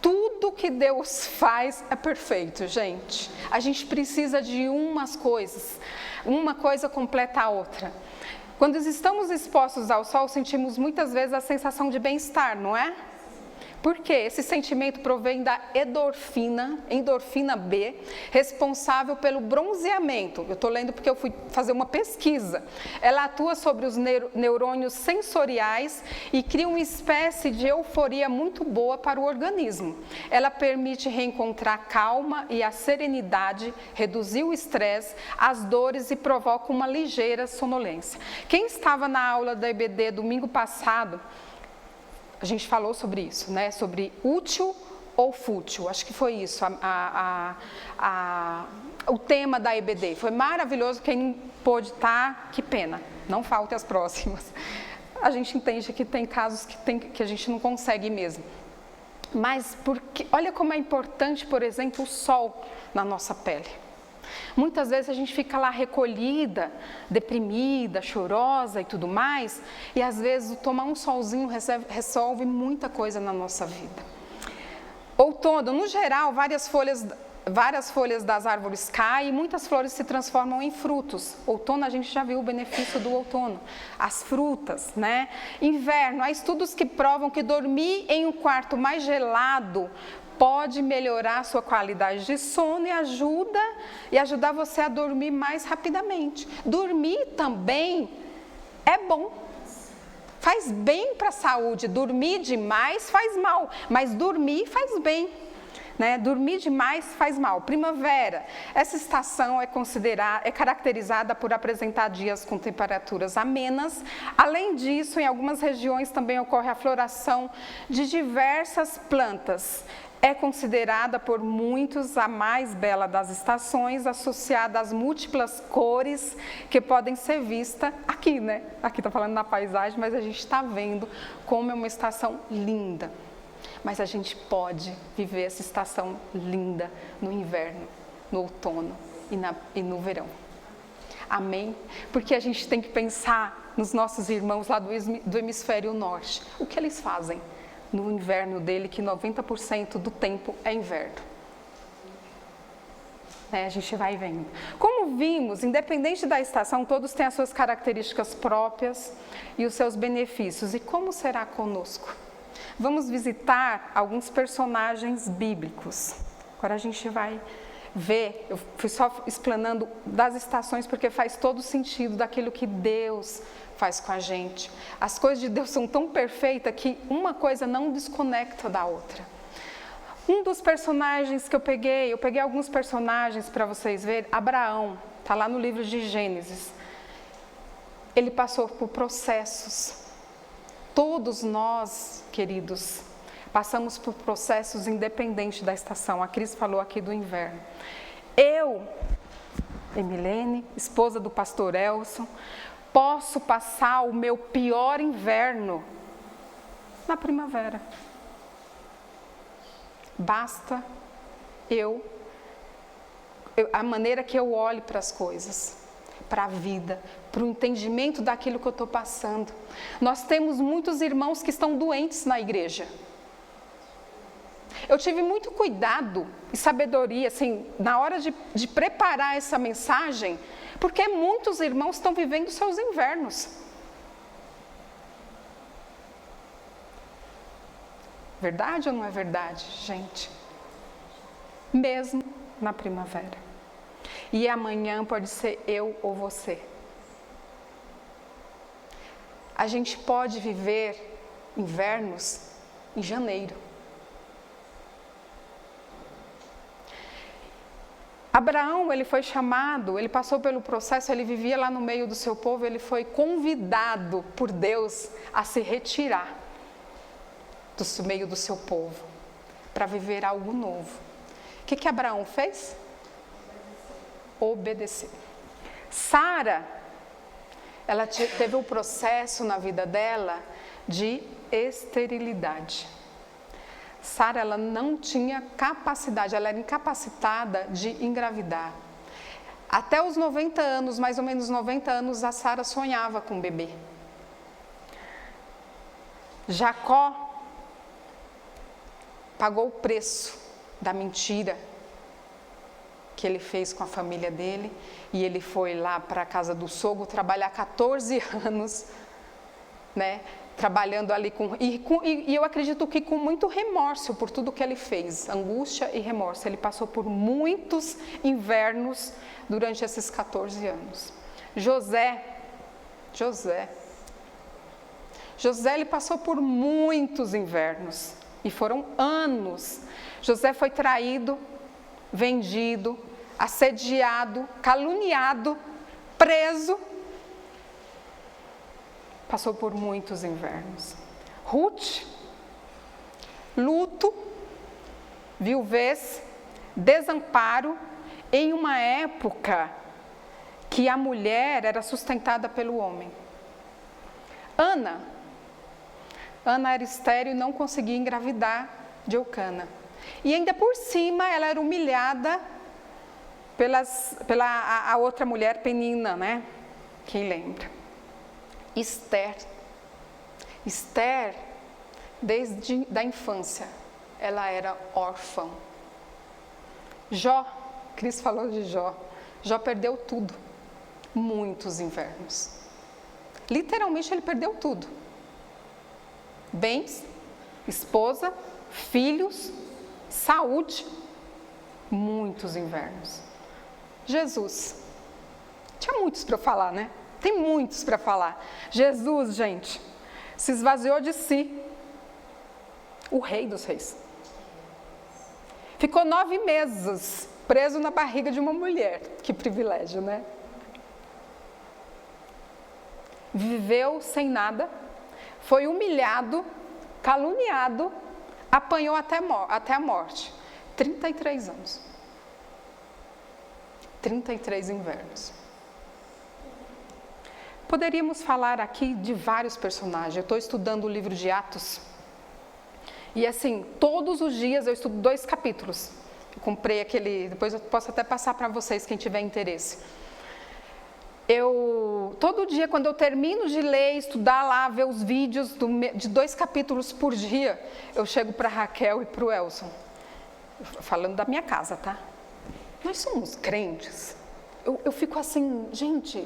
Tudo que Deus faz é perfeito, gente. A gente precisa de umas coisas, uma coisa completa a outra. Quando estamos expostos ao sol, sentimos muitas vezes a sensação de bem-estar, não é? Porque esse sentimento provém da endorfina B, responsável pelo bronzeamento. Eu estou lendo porque eu fui fazer uma pesquisa. Ela atua sobre os neurônios sensoriais e cria uma espécie de euforia muito boa para o organismo. Ela permite reencontrar a calma e a serenidade, reduzir o estresse, as dores e provoca uma ligeira sonolência. Quem estava na aula da EBD domingo passado, a gente falou sobre isso, né? Sobre útil ou fútil, acho que foi isso, o tema da EBD. Foi maravilhoso, quem não pôde estar, que pena, não falte as próximas. A gente entende que tem casos que a gente não consegue mesmo. Mas olha como é importante, por exemplo, o sol na nossa pele. Muitas vezes a gente fica lá recolhida, deprimida, chorosa e tudo mais, e às vezes tomar um solzinho resolve muita coisa na nossa vida. Outono, no geral, várias folhas das árvores caem e muitas flores se transformam em frutos. Outono, a gente já viu o benefício do outono, as frutas, né? Inverno, há estudos que provam que dormir em um quarto mais gelado pode melhorar a sua qualidade de sono e ajudar você a dormir mais rapidamente. Dormir também é bom, faz bem para a saúde. Dormir demais faz mal, mas dormir faz bem. né? Dormir demais faz mal. Primavera, essa estação é caracterizada por apresentar dias com temperaturas amenas. Além disso, em algumas regiões também ocorre a floração de diversas plantas. É considerada por muitos a mais bela das estações, associada às múltiplas cores que podem ser vistas aqui, né? Aqui está falando na paisagem, mas a gente está vendo como é uma estação linda. Mas a gente pode viver essa estação linda no inverno, no outono e no verão. Amém? Porque a gente tem que pensar nos nossos irmãos lá do hemisfério norte. O que eles fazem no inverno dele, que 90% do tempo é inverno? A gente vai vendo. Como vimos, independente da estação, todos têm as suas características próprias e os seus benefícios. E como será conosco? Vamos visitar alguns personagens bíblicos. Agora a gente vai ver, eu fui só explanando das estações porque faz todo sentido daquilo que Deus faz com a gente. As coisas de Deus são tão perfeitas que uma coisa não desconecta da outra. Um dos personagens que eu peguei alguns personagens para vocês verem. Abraão, está lá no livro de Gênesis. Ele passou por processos. Todos nós, queridos, passamos por processos independentes da estação. A Cris falou aqui do inverno. Eu, Emilene, esposa do pastor Elson, posso passar o meu pior inverno na primavera. Basta a maneira que eu olho para as coisas, para a vida, para o entendimento daquilo que eu estou passando. Nós temos muitos irmãos que estão doentes na igreja. Eu tive muito cuidado e sabedoria, assim, na hora de preparar essa mensagem, porque muitos irmãos estão vivendo seus invernos. Verdade ou não é verdade, gente? Mesmo na primavera. E amanhã pode ser eu ou você. A gente pode viver invernos em janeiro. Abraão, ele foi chamado, ele passou pelo processo, ele vivia lá no meio do seu povo, ele foi convidado por Deus a se retirar do meio do seu povo, para viver algo novo. O que Abraão fez? Obedeceu. Sara, ela teve um processo na vida dela de esterilidade. Sara, ela não tinha capacidade, ela era incapacitada de engravidar. Até os 90 anos, mais ou menos 90 anos, a Sara sonhava com um bebê. Jacó pagou o preço da mentira que ele fez com a família dele, e ele foi lá para a casa do sogro trabalhar 14 anos, né, trabalhando ali e eu acredito que com muito remorso por tudo que ele fez, angústia e remorso. Ele passou por muitos invernos durante esses 14 anos. José, ele passou por muitos invernos. E foram anos. José foi traído, vendido, assediado, caluniado, preso. Passou por muitos invernos. Ruth, luto, viuvez, desamparo, em uma época que a mulher era sustentada pelo homem. Ana era estéril e não conseguia engravidar de Eucana. E ainda por cima ela era humilhada pela outra mulher, Penina, né? Quem lembra? Esther, desde a infância, ela era órfã. Jó, Cris falou de Jó. Jó perdeu tudo. Muitos invernos. Literalmente ele perdeu tudo. Bens, esposa, filhos, saúde, muitos invernos. Jesus, tinha muitos para eu falar, né? Tem muitos para falar. Jesus, gente, se esvaziou de si, o Rei dos Reis. Ficou 9 meses preso na barriga de uma mulher. Que privilégio, né? Viveu sem nada, foi humilhado, caluniado, apanhou até a morte. 33 anos. 33 invernos. Poderíamos falar aqui de vários personagens. Eu estou estudando o livro de Atos. E assim, todos os dias eu estudo 2 capítulos. Eu comprei aquele, depois eu posso até passar para vocês, quem tiver interesse. Todo dia, quando eu termino de ler, estudar lá, ver os vídeos de 2 capítulos por dia, eu chego para a Raquel e para o Elson. Falando da minha casa, tá? Nós somos crentes. Eu fico assim, gente,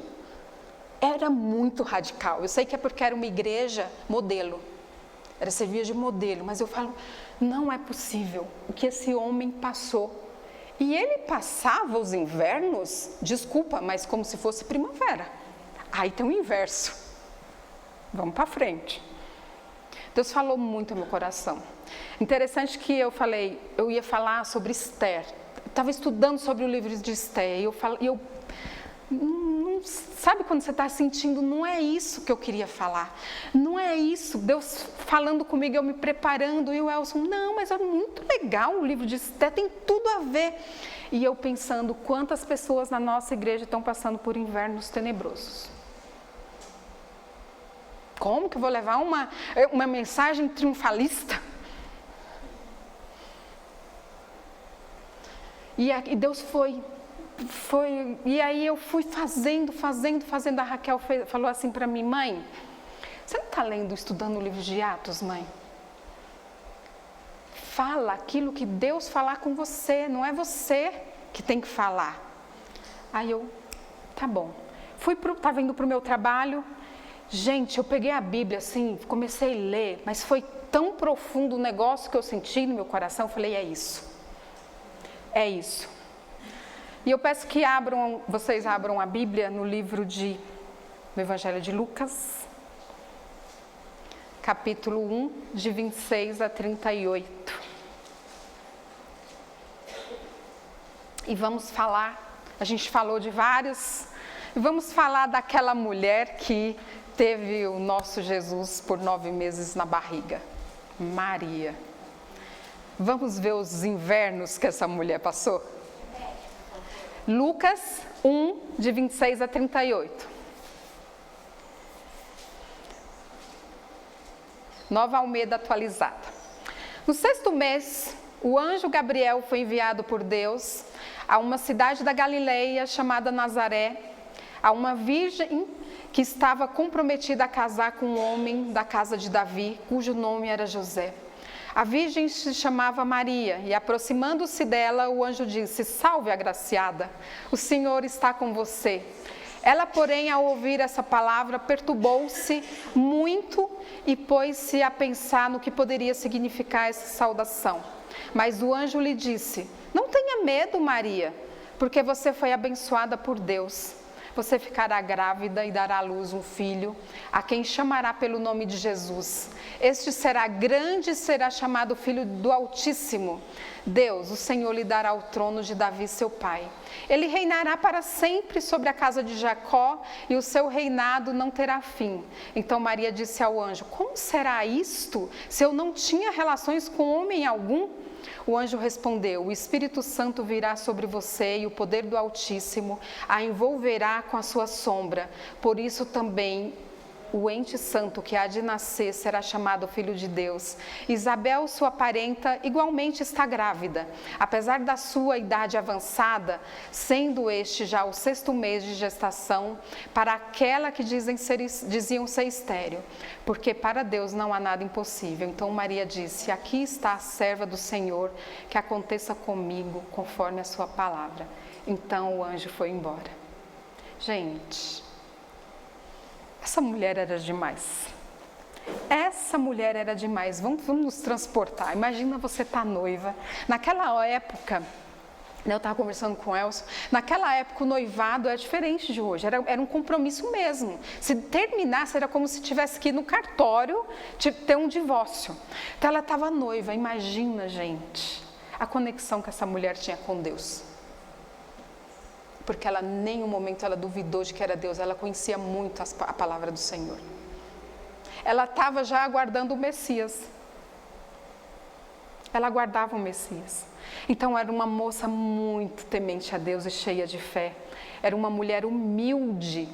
era muito radical. Eu sei que é porque era uma igreja modelo. Era servia de modelo, mas eu falo, não é possível o que esse homem passou. E ele passava os invernos, desculpa, mas como se fosse primavera. Aí tem o inverso. Vamos para frente. Deus falou muito no meu coração. Interessante que eu ia falar sobre Esther. Estava estudando sobre o livro de Esther e eu sabe quando você está sentindo, não é isso que eu queria falar, não é isso, Deus falando comigo, eu me preparando, e o Elson, não, mas é muito legal o livro de Esther, tem tudo a ver, e eu pensando, quantas pessoas na nossa igreja estão passando por invernos tenebrosos, como que eu vou levar uma mensagem triunfalista? E Deus foi, e aí eu fui fazendo, a Raquel falou assim para mim, mãe, você não está estudando o livro de Atos, mãe? Fala aquilo que Deus falar com você, não é você que tem que falar. Aí eu, tá bom, estava indo para o meu trabalho, gente, eu peguei a Bíblia assim, comecei a ler, mas foi tão profundo o negócio que eu senti no meu coração, eu falei, é isso. E eu peço que vocês abram a Bíblia no livro do Evangelho de Lucas, capítulo 1, de 26 a 38. E vamos falar, a gente falou de vários, e vamos falar daquela mulher que teve o nosso Jesus por 9 meses na barriga, Maria. Vamos ver os invernos que essa mulher passou? Lucas 1, de 26 a 38. Nova Almeida atualizada. No 6º mês, o anjo Gabriel foi enviado por Deus a uma cidade da Galileia chamada Nazaré, a uma virgem que estava comprometida a casar com um homem da casa de Davi, cujo nome era José. A virgem se chamava Maria, e aproximando-se dela, o anjo disse, salve agraciada, o Senhor está com você. Ela, porém, ao ouvir essa palavra, perturbou-se muito e pôs-se a pensar no que poderia significar essa saudação. Mas o anjo lhe disse, não tenha medo, Maria, porque você foi abençoada por Deus. Você ficará grávida e dará à luz um filho, a quem chamará pelo nome de Jesus. Este será grande e será chamado Filho do Altíssimo. Deus, o Senhor, lhe dará o trono de Davi, seu pai. Ele reinará para sempre sobre a casa de Jacó, e o seu reinado não terá fim. Então Maria disse ao anjo, como será isto, se eu não tinha relações com homem algum? O anjo respondeu, o Espírito Santo virá sobre você e o poder do Altíssimo a envolverá com a sua sombra. Por isso também o ente santo que há de nascer será chamado Filho de Deus. Isabel, sua parenta, igualmente está grávida, apesar da sua idade avançada, sendo este já o 6º mês de gestação, para aquela que diziam ser estéril, porque para Deus não há nada impossível. Então Maria disse, aqui está a serva do Senhor, que aconteça comigo conforme a sua palavra. Então o anjo foi embora. Gente, essa mulher era demais. Essa mulher era demais. Vamos nos transportar. Imagina você estar noiva. Naquela época, eu estava conversando com o Elson, naquela época o noivado era diferente de hoje. Era um compromisso mesmo. Se terminasse, era como se tivesse que ir no cartório ter um divórcio. Então ela estava noiva. Imagina, gente. a conexão que essa mulher tinha com Deus. Porque ela, em nenhum momento, ela duvidou de que era Deus, ela conhecia muito a palavra do Senhor. Ela estava já aguardando o Messias. Ela aguardava o Messias. Então, era uma moça muito temente a Deus e cheia de fé. Era uma mulher humilde.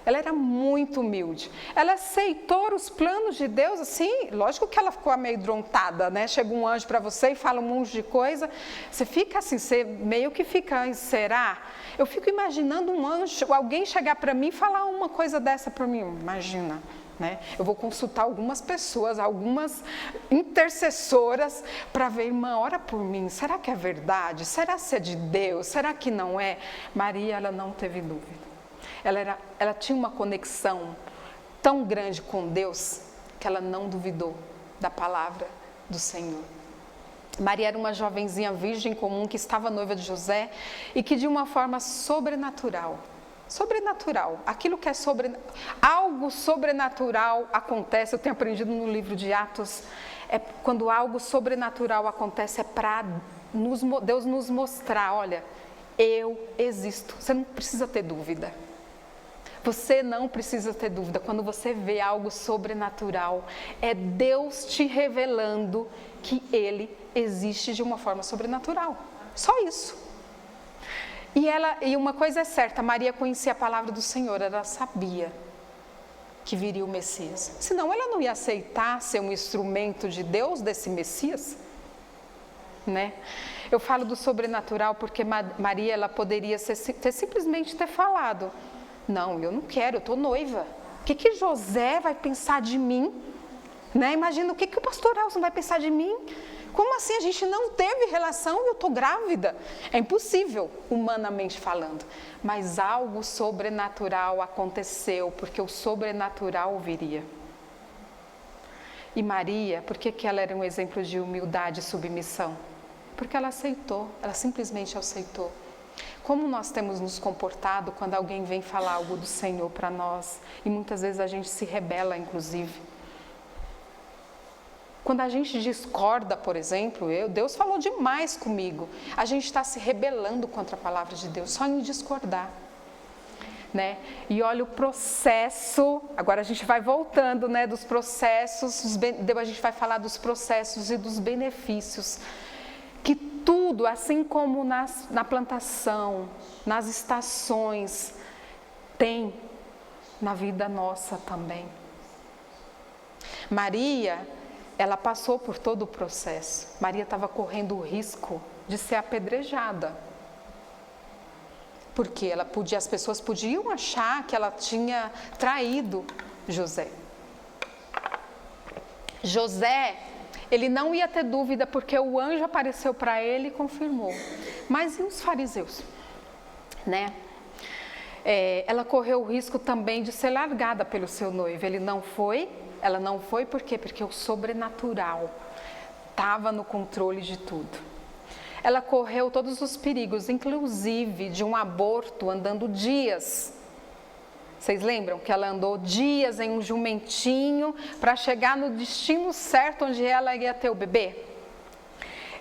Ela era muito humilde. Ela aceitou os planos de Deus, assim, lógico que ela ficou amedrontada, né? Chega um anjo para você e fala um monte de coisa. Você fica assim, você meio que fica, será? Eu fico imaginando um anjo, alguém chegar para mim e falar uma coisa dessa para mim. Imagina, né? Eu vou consultar algumas pessoas, algumas intercessoras para ver, irmã, ora por mim. Será que é verdade? Será que é de Deus? Será que não é? Maria, ela não teve dúvida. Ela tinha uma conexão tão grande com Deus que ela não duvidou da palavra do Senhor. Maria era uma jovenzinha virgem comum que estava noiva de José e que de uma forma sobrenatural, aquilo que é algo sobrenatural acontece, eu tenho aprendido no livro de Atos, quando algo sobrenatural acontece é para Deus nos mostrar, olha, eu existo, você não precisa ter dúvida. Você não precisa ter dúvida, quando você vê algo sobrenatural, é Deus te revelando que Ele existe de uma forma sobrenatural, só isso. E uma coisa é certa, Maria conhecia a palavra do Senhor, ela sabia que viria o Messias, senão ela não ia aceitar ser um instrumento de Deus, desse Messias, né? Eu falo do sobrenatural porque Maria, ela poderia simplesmente ter falado, não, eu não quero, eu estou noiva. O que José vai pensar de mim? Né? Imagina, o que o pastor Elson vai pensar de mim? Como assim? A gente não teve relação e eu estou grávida. É impossível, humanamente falando. Mas algo sobrenatural aconteceu, porque o sobrenatural viria. E Maria, por que ela era um exemplo de humildade e submissão? Porque ela aceitou, ela simplesmente aceitou. Como nós temos nos comportado quando alguém vem falar algo do Senhor para nós, e muitas vezes a gente se rebela, inclusive. Quando a gente discorda, por exemplo, Deus falou demais comigo, a gente está se rebelando contra a palavra de Deus, só em discordar. Né? E olha o processo, agora a gente vai voltando, né, dos processos, a gente vai falar dos processos e dos benefícios, que tudo, assim como na plantação, nas estações, tem na vida nossa também. Maria, ela passou por todo o processo. Maria estava correndo o risco de ser apedrejada. Porque as pessoas podiam achar que ela tinha traído José. José, ele não ia ter dúvida porque o anjo apareceu para ele e confirmou. Mas e os fariseus? Né? Ela correu o risco também de ser largada pelo seu noivo. Ela não foi por quê? Porque o sobrenatural estava no controle de tudo. Ela correu todos os perigos, inclusive de um aborto, andando dias. Vocês lembram que ela andou dias em um jumentinho para chegar no destino certo onde ela ia ter o bebê?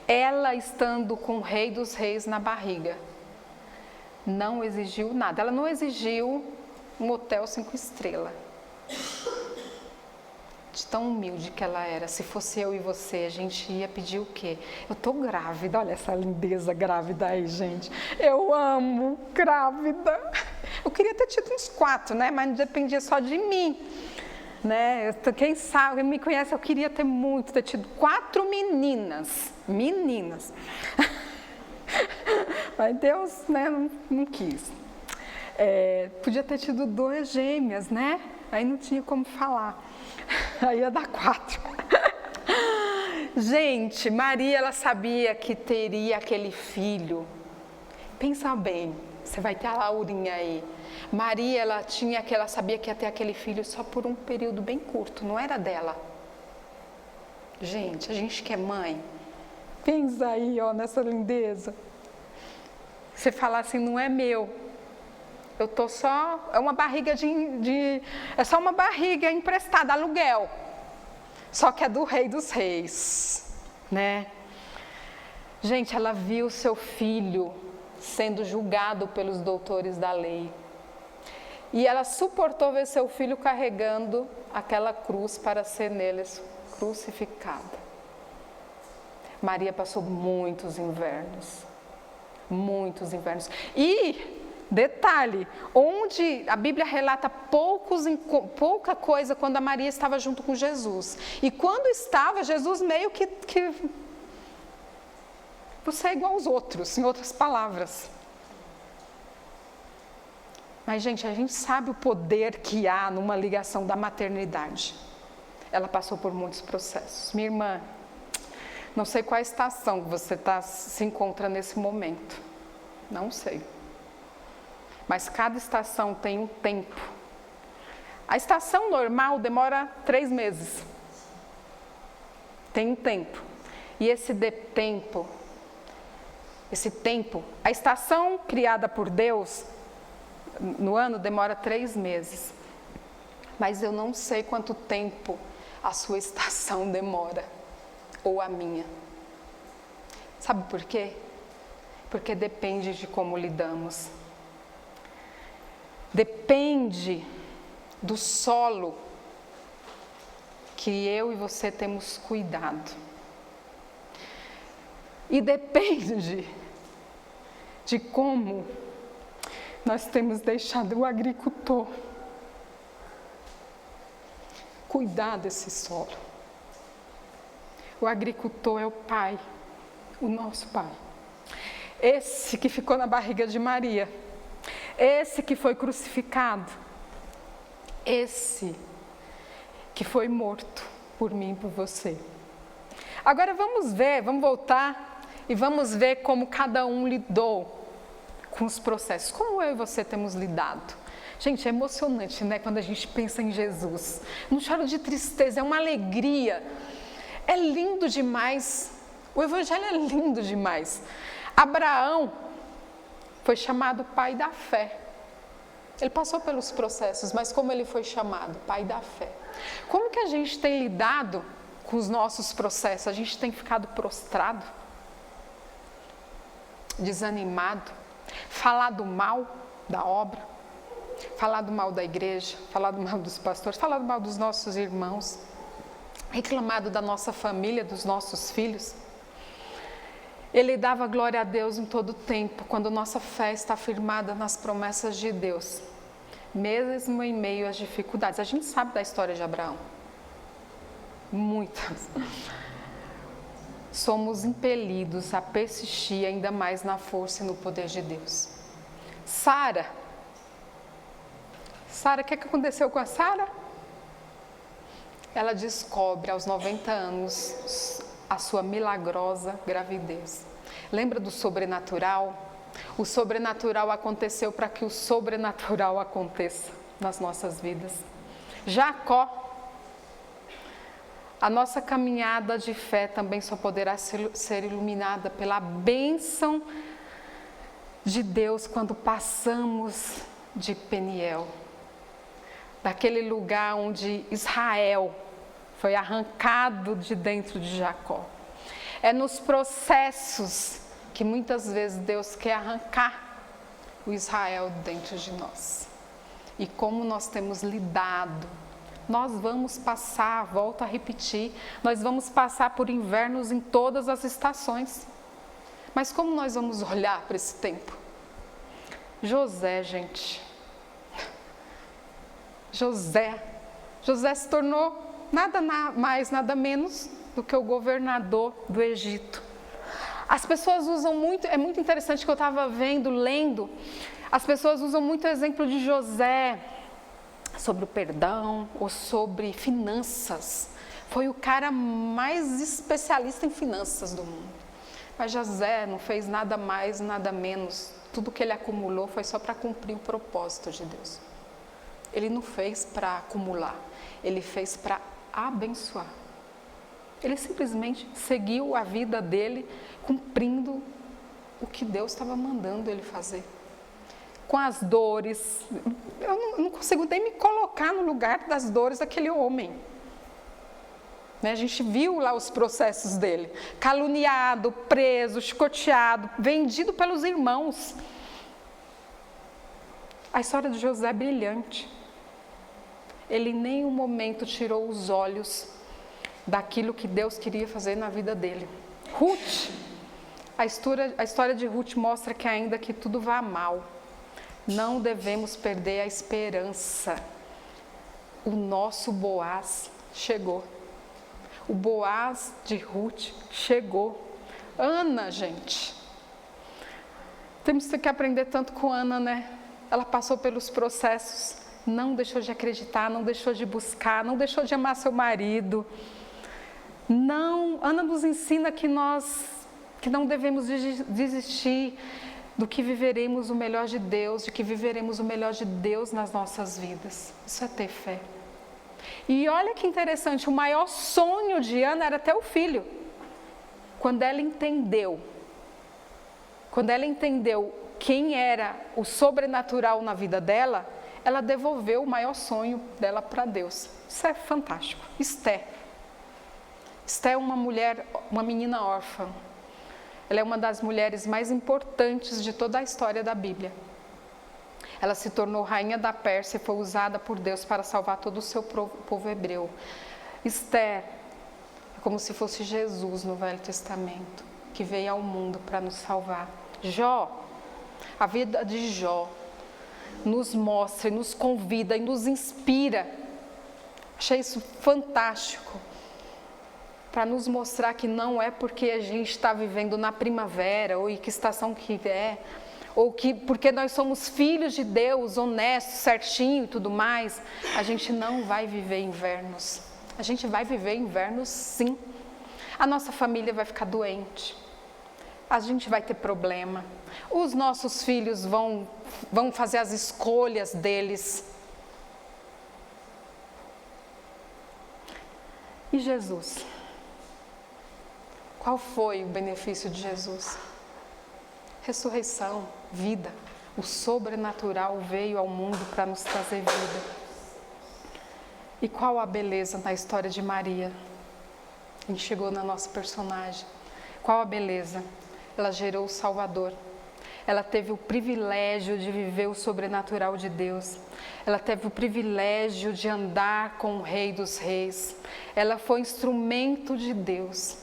Ela estando com o Rei dos Reis na barriga, não exigiu nada. Ela não exigiu um hotel 5 estrelas. De tão humilde que ela era. Se fosse eu e você, a gente ia pedir o quê? Eu tô grávida, olha essa lindeza grávida aí, gente. Eu amo grávida. Eu queria ter tido uns 4, né? Mas não dependia só de mim. Né? Quem sabe, quem me conhece, eu queria ter tido 4 meninas. Meninas. Mas Deus, né, não quis. Podia ter tido 2 gêmeas, né? Aí não tinha como falar. Aí ia dar 4. Gente, Maria, ela sabia que teria aquele filho. Pensa bem, você vai ter a Laurinha aí. Maria, ela sabia que ia ter aquele filho só por um período bem curto, não era dela. Gente, a gente que é mãe, pensa aí, ó, nessa lindeza. Você falar assim, não é meu. Eu tô só, é uma barriga é só uma barriga emprestada, aluguel. Só que é do Rei dos Reis, né? Gente, ela viu seu filho sendo julgado pelos doutores da lei. E ela suportou ver seu filho carregando aquela cruz para ser neles crucificado. Maria passou muitos invernos. E, detalhe, onde a Bíblia relata pouca coisa quando a Maria estava junto com Jesus. E quando estava, Jesus meio que você é igual aos outros, em outras palavras. Mas, gente, a gente sabe o poder que há numa ligação da maternidade. Ela passou por muitos processos. Minha irmã, não sei qual a estação que você se encontra nesse momento. Não sei. Mas cada estação tem um tempo. A estação normal demora 3 meses. Tem um tempo. E esse tempo, a estação criada por Deus no ano demora 3 meses. Mas eu não sei quanto tempo a sua estação demora, ou a minha. Sabe por quê? Porque depende de como lidamos. Depende do solo que eu e você temos cuidado. E depende de como nós temos deixado o agricultor cuidar desse solo. O agricultor é o Pai, o nosso Pai. Esse que ficou na barriga de Maria, esse que foi crucificado, esse que foi morto por mim e por você. Agora vamos voltar e vamos ver como cada um lidou com os processos. Como eu e você temos lidado? Gente, é emocionante, né? Quando a gente pensa em Jesus. Não choro de tristeza, é uma alegria. É lindo demais. O Evangelho é lindo demais. Abraão foi chamado pai da fé. Ele passou pelos processos, mas como ele foi chamado? Pai da fé. Como que a gente tem lidado com os nossos processos? A gente tem ficado prostrado? Desanimado? Falado mal da obra? Falado mal da igreja? Falado mal dos pastores? Falado mal dos nossos irmãos? Reclamado da nossa família, dos nossos filhos? Ele dava glória a Deus em todo o tempo, quando nossa fé está firmada nas promessas de Deus, mesmo em meio às dificuldades. A gente sabe da história de Abraão. Muitas. Somos impelidos a persistir ainda mais na força e no poder de Deus. Sara, o que aconteceu com a Sara? Ela descobre aos 90 anos a sua milagrosa gravidez. Lembra do sobrenatural? O sobrenatural aconteceu para que o sobrenatural aconteça nas nossas vidas. Jacó, a nossa caminhada de fé também só poderá ser iluminada pela bênção de Deus quando passamos de Peniel, daquele lugar onde Israel foi arrancado de dentro de Jacó. É nos processos que muitas vezes Deus quer arrancar o Israel dentro de nós. E como nós temos lidado, nós vamos passar, volto a repetir, nós vamos passar por invernos em todas as estações. Mas como nós vamos olhar para esse tempo? José, gente. José se tornou nada mais, nada menos do que o governador do Egito. As pessoas usam muito, é muito interessante que eu estava lendo, as pessoas usam muito o exemplo de José sobre o perdão ou sobre finanças. Foi o cara mais especialista em finanças do mundo. Mas José não fez nada mais, nada menos. Tudo que ele acumulou foi só para cumprir o propósito de Deus. Ele não fez para acumular, ele fez para abençoar. Ele simplesmente seguiu a vida dele, cumprindo o que Deus estava mandando ele fazer. Com as dores, eu não consigo nem me colocar no lugar das dores daquele homem. A gente viu lá os processos dele, caluniado, preso, chicoteado, vendido pelos irmãos. A história de José é brilhante. Ele em nenhum momento tirou os olhos daquilo que Deus queria fazer na vida dele. Ruth, a história de Ruth mostra que ainda que tudo vá mal, não devemos perder a esperança. O nosso Boaz chegou. O Boaz de Ruth chegou. Ana, gente. Temos que aprender tanto com Ana, né? Ela passou pelos processos, não deixou de acreditar, não deixou de buscar, não deixou de amar seu marido. Não, Ana nos ensina que não devemos desistir do que viveremos o melhor de Deus, de que viveremos o melhor de Deus nas nossas vidas. Isso é ter fé. E olha que interessante, o maior sonho de Ana era ter o filho. Quando ela entendeu quem era o sobrenatural na vida dela, ela devolveu o maior sonho dela para Deus. Isso é fantástico. Esther é uma menina órfã. Ela é uma das mulheres mais importantes de toda a história da Bíblia. Ela se tornou rainha da Pérsia e foi usada por Deus para salvar todo o seu povo hebreu. Esther é como se fosse Jesus no Velho Testamento, que veio ao mundo para nos salvar. Jó, a vida de Jó, nos mostra, nos convida e nos inspira. Achei isso fantástico. Para nos mostrar que não é porque a gente está vivendo na primavera ou em que estação que é, ou que porque nós somos filhos de Deus, honestos, certinho e tudo mais, a gente não vai viver invernos. A gente vai viver invernos sim. A nossa família vai ficar doente. A gente vai ter problema. Os nossos filhos vão fazer as escolhas deles. E Jesus? Qual foi o benefício de Jesus? Ressurreição, vida. O sobrenatural veio ao mundo para nos trazer vida. E qual a beleza na história de Maria? A gente chegou na nossa personagem. Qual a beleza? Ela gerou o Salvador. Ela teve o privilégio de viver o sobrenatural de Deus. Ela teve o privilégio de andar com o Rei dos Reis. Ela foi instrumento de Deus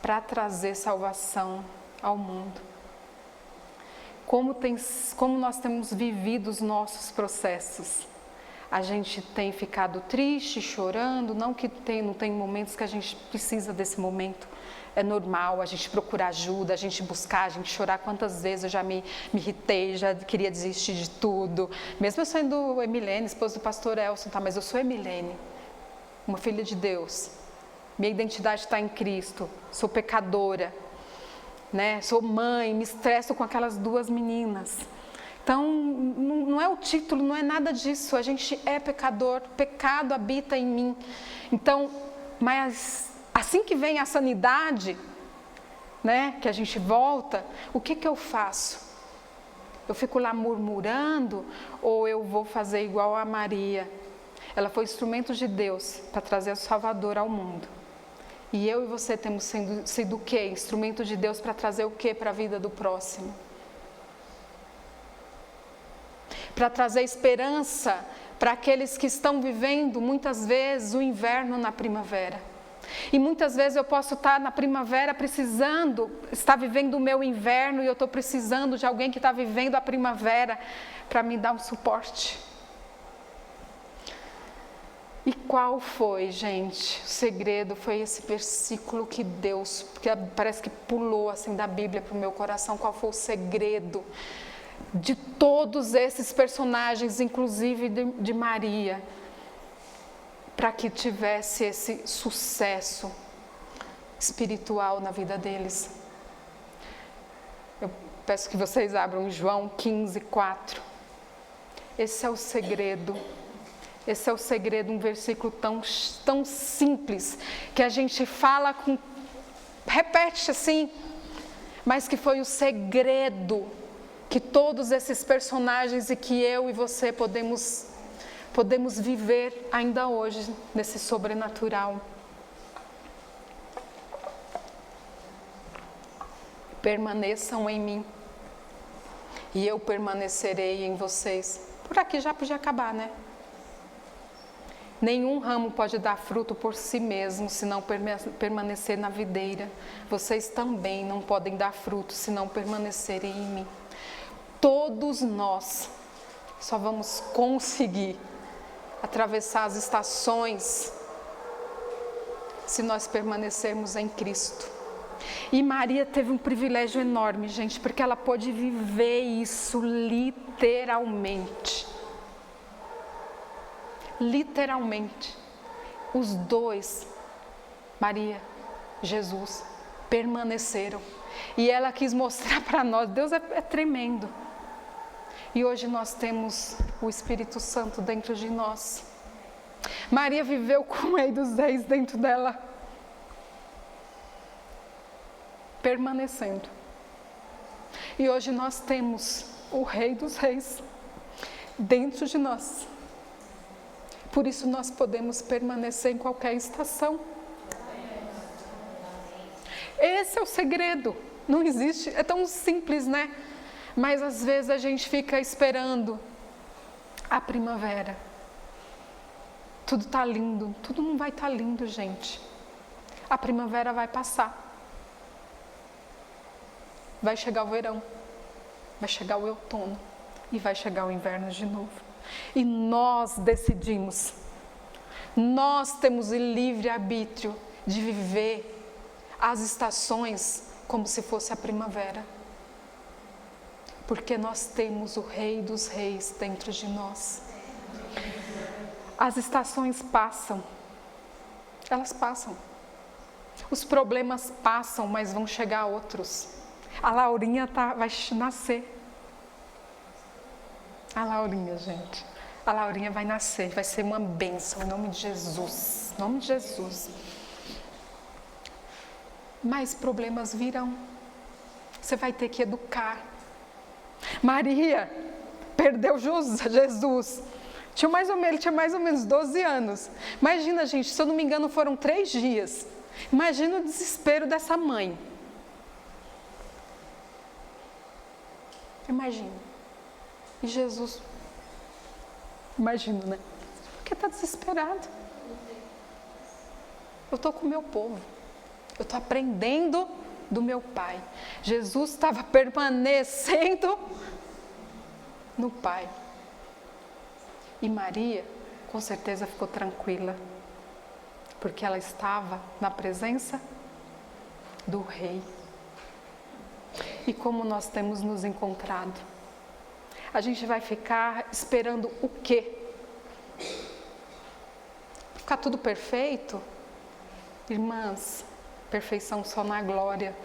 para trazer salvação ao mundo. Como nós temos vivido os nossos processos? A gente tem ficado triste, chorando, não tem momentos que a gente precisa desse momento. É normal a gente procurar ajuda, a gente buscar, a gente chorar. Quantas vezes eu já me irritei, já queria desistir de tudo. Mesmo eu sendo Emilene, esposa do pastor Elson, mas eu sou Emilene, uma filha de Deus. Minha identidade está em Cristo, sou pecadora, né? Sou mãe, me estresso com aquelas duas meninas. Então, não é o título, não é nada disso, a gente é pecador, pecado habita em mim. Então, mas assim que vem a sanidade, né, que a gente volta, o que eu faço? Eu fico lá murmurando ou eu vou fazer igual a Maria? Ela foi instrumento de Deus para trazer o Salvador ao mundo. E eu e você temos sido o quê? Instrumento de Deus para trazer o quê para a vida do próximo? Para trazer esperança para aqueles que estão vivendo, muitas vezes, o inverno na primavera. E muitas vezes eu posso estar na primavera estar vivendo o meu inverno e eu estou precisando de alguém que está vivendo a primavera para me dar um suporte. E qual foi, gente? O segredo foi esse versículo que Deus, que parece que pulou assim da Bíblia para o meu coração. Qual foi o segredo de todos esses personagens, inclusive de Maria, para que tivesse esse sucesso espiritual na vida deles? Eu peço que vocês abram João 15:4. Esse é o segredo. Esse é o segredo, um versículo tão simples, que a gente fala repete assim, mas que foi o segredo que todos esses personagens e que eu e você podemos viver ainda hoje nesse sobrenatural. Permaneçam em mim e eu permanecerei em vocês. Por aqui já podia acabar, né? Nenhum ramo pode dar fruto por si mesmo se não permanecer na videira. Vocês também não podem dar fruto se não permanecerem em mim. Todos nós só vamos conseguir atravessar as estações se nós permanecermos em Cristo. E Maria teve um privilégio enorme, gente, porque ela pôde viver isso literalmente. Literalmente. Os dois, Maria, Jesus, permaneceram. E ela quis mostrar para nós, Deus é tremendo. E hoje nós temos o Espírito Santo dentro de nós. Maria viveu com o Rei dos Reis dentro dela, permanecendo. E hoje nós temos o Rei dos Reis dentro de nós. Por isso nós podemos permanecer em qualquer estação. Esse é o segredo. Não existe, é tão simples, né? Mas às vezes a gente fica esperando a primavera. Tudo está lindo, tudo não vai estar lindo, gente. A primavera vai passar. Vai chegar o verão, vai chegar o outono e vai chegar o inverno de novo. E nós decidimos, nós temos o livre-arbítrio de viver as estações como se fosse a primavera. Porque nós temos o Rei dos Reis dentro de nós. As estações passam, elas passam. Os problemas passam, mas vão chegar outros. A Laurinha vai nascer. A Laurinha, gente. A Laurinha vai nascer, vai ser uma bênção, em nome de Jesus. Em nome de Jesus. Mas problemas virão. Você vai ter que educar. Maria perdeu Jesus. Ele tinha mais ou menos 12 anos. Imagina, gente, se eu não me engano, foram 3 dias. Imagina o desespero dessa mãe. Imagina. E Jesus, imagino, né? Porque está desesperado. Eu estou com o meu povo. Eu estou aprendendo do meu Pai. Jesus estava permanecendo no Pai. E Maria, com certeza, ficou tranquila. Porque ela estava na presença do Rei. E como nós temos nos encontrado? A gente vai ficar esperando o quê? Ficar tudo perfeito? Irmãs, perfeição só na glória.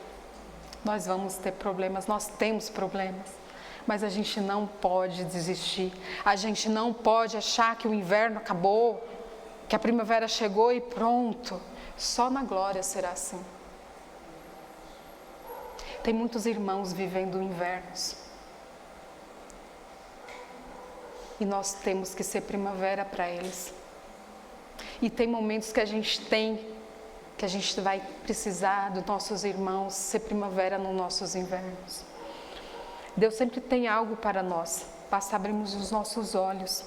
Nós vamos ter problemas, nós temos problemas. Mas a gente não pode desistir. A gente não pode achar que o inverno acabou, que a primavera chegou e pronto. Só na glória será assim. Tem muitos irmãos vivendo invernos. E nós temos que ser primavera para eles. E tem momentos que a gente vai precisar dos nossos irmãos ser primavera nos nossos invernos. Deus sempre tem algo para nós, basta abrirmos os nossos olhos.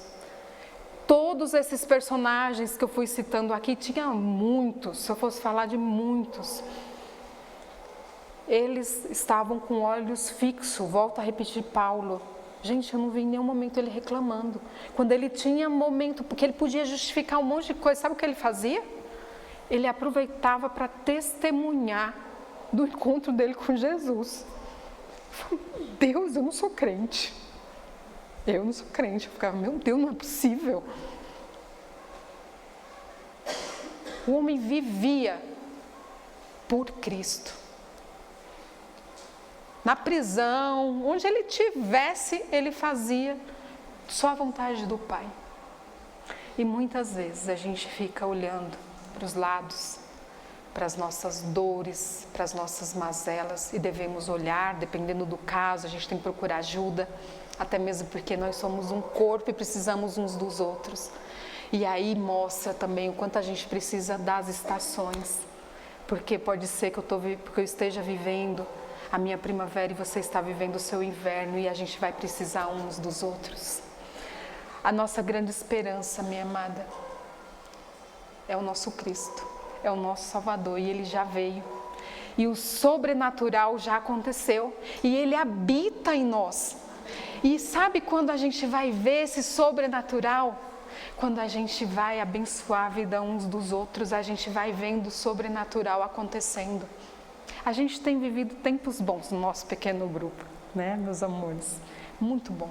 Todos esses personagens que eu fui citando aqui, tinha muitos, se eu fosse falar de muitos. Eles estavam com olhos fixos, volto a repetir Paulo. Gente, eu não vi em nenhum momento ele reclamando. Quando ele tinha momento, porque ele podia justificar um monte de coisa, sabe o que ele fazia? Ele aproveitava para testemunhar do encontro dele com Jesus. Deus, eu não sou crente. Eu não sou crente. Eu ficava, meu Deus, não é possível. O homem vivia por Cristo. Na prisão, onde ele estivesse, ele fazia só a vontade do Pai. E muitas vezes a gente fica olhando para os lados, para as nossas dores, para as nossas mazelas, e devemos olhar, dependendo do caso, a gente tem que procurar ajuda, até mesmo porque nós somos um corpo e precisamos uns dos outros. E aí mostra também o quanto a gente precisa das estações, porque pode ser que eu esteja vivendo a minha primavera e você está vivendo o seu inverno e a gente vai precisar uns dos outros. A nossa grande esperança, minha amada, é o nosso Cristo, é o nosso Salvador e Ele já veio. E o sobrenatural já aconteceu e Ele habita em nós. E sabe quando a gente vai ver esse sobrenatural? Quando a gente vai abençoar a vida uns dos outros, a gente vai vendo o sobrenatural acontecendo. A gente tem vivido tempos bons no nosso pequeno grupo, né, meus amores? Muito bom.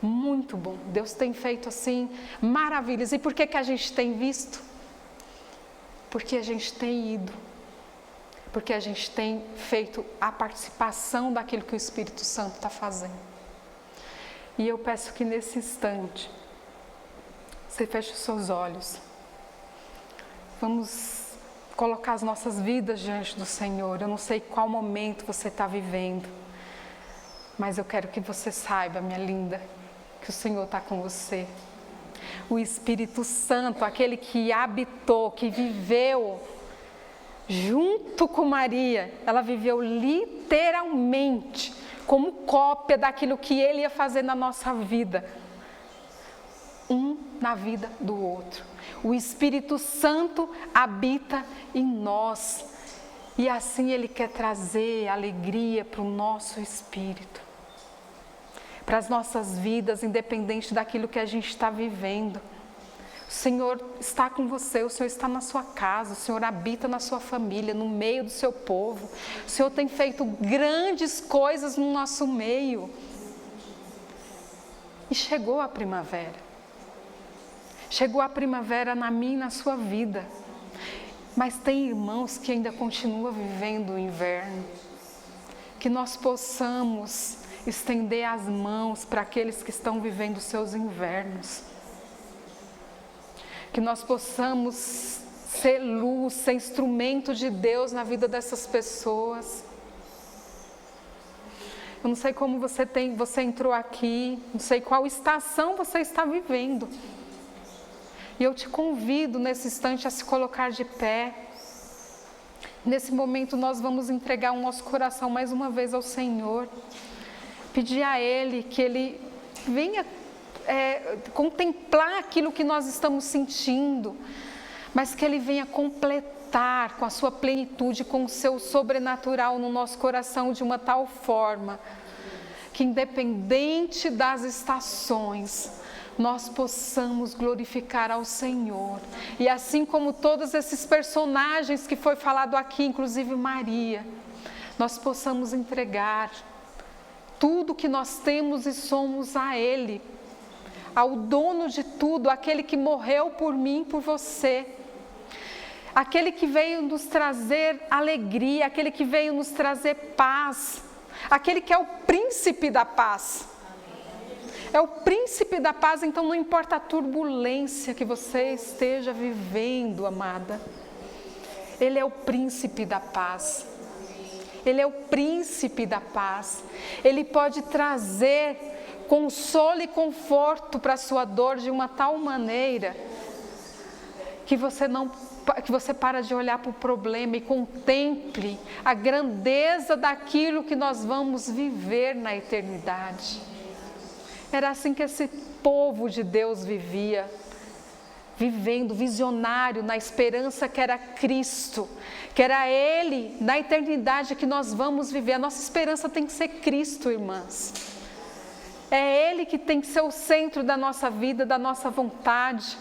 Muito bom. Deus tem feito assim maravilhas. E por que a gente tem visto? Porque a gente tem ido. Porque a gente tem feito a participação daquilo que o Espírito Santo está fazendo. E eu peço que nesse instante, você feche os seus olhos. Vamos colocar as nossas vidas diante do Senhor. Eu não sei qual momento você está vivendo, mas eu quero que você saiba, minha linda, que o Senhor está com você. O Espírito Santo, aquele que habitou, que viveu junto com Maria, ela viveu literalmente como cópia daquilo que Ele ia fazer na nossa vida. Um na vida do outro. O Espírito Santo habita em nós. E assim Ele quer trazer alegria para o nosso espírito. Para as nossas vidas, independente daquilo que a gente está vivendo. O Senhor está com você, o Senhor está na sua casa, o Senhor habita na sua família, no meio do seu povo. O Senhor tem feito grandes coisas no nosso meio. E chegou a primavera. Chegou a primavera na minha e na sua vida. Mas tem irmãos que ainda continuam vivendo o inverno. Que nós possamos estender as mãos para aqueles que estão vivendo os seus invernos. Que nós possamos ser luz, ser instrumento de Deus na vida dessas pessoas. Eu não sei como você entrou aqui, não sei qual estação você está vivendo. E eu te convido nesse instante a se colocar de pé. Nesse momento nós vamos entregar o nosso coração mais uma vez ao Senhor. Pedir a Ele que Ele venha contemplar aquilo que nós estamos sentindo, mas que Ele venha completar com a sua plenitude, com o seu sobrenatural no nosso coração de uma tal forma, que independente das estações, nós possamos glorificar ao Senhor. E assim como todos esses personagens que foi falado aqui, inclusive Maria, nós possamos entregar tudo que nós temos e somos a Ele, ao dono de tudo, aquele que morreu por mim, por você, aquele que veio nos trazer alegria, aquele que veio nos trazer paz, aquele que é o príncipe da paz. É o príncipe da paz, então não importa a turbulência que você esteja vivendo, amada. Ele é o príncipe da paz. Ele é o príncipe da paz. Ele pode trazer consolo e conforto para a sua dor de uma tal maneira que você para de olhar para o problema e contemple a grandeza daquilo que nós vamos viver na eternidade. Era assim que esse povo de Deus vivia, vivendo visionário na esperança que era Cristo, que era Ele na eternidade que nós vamos viver. A nossa esperança tem que ser Cristo, irmãs. É Ele que tem que ser o centro da nossa vida, da nossa vontade.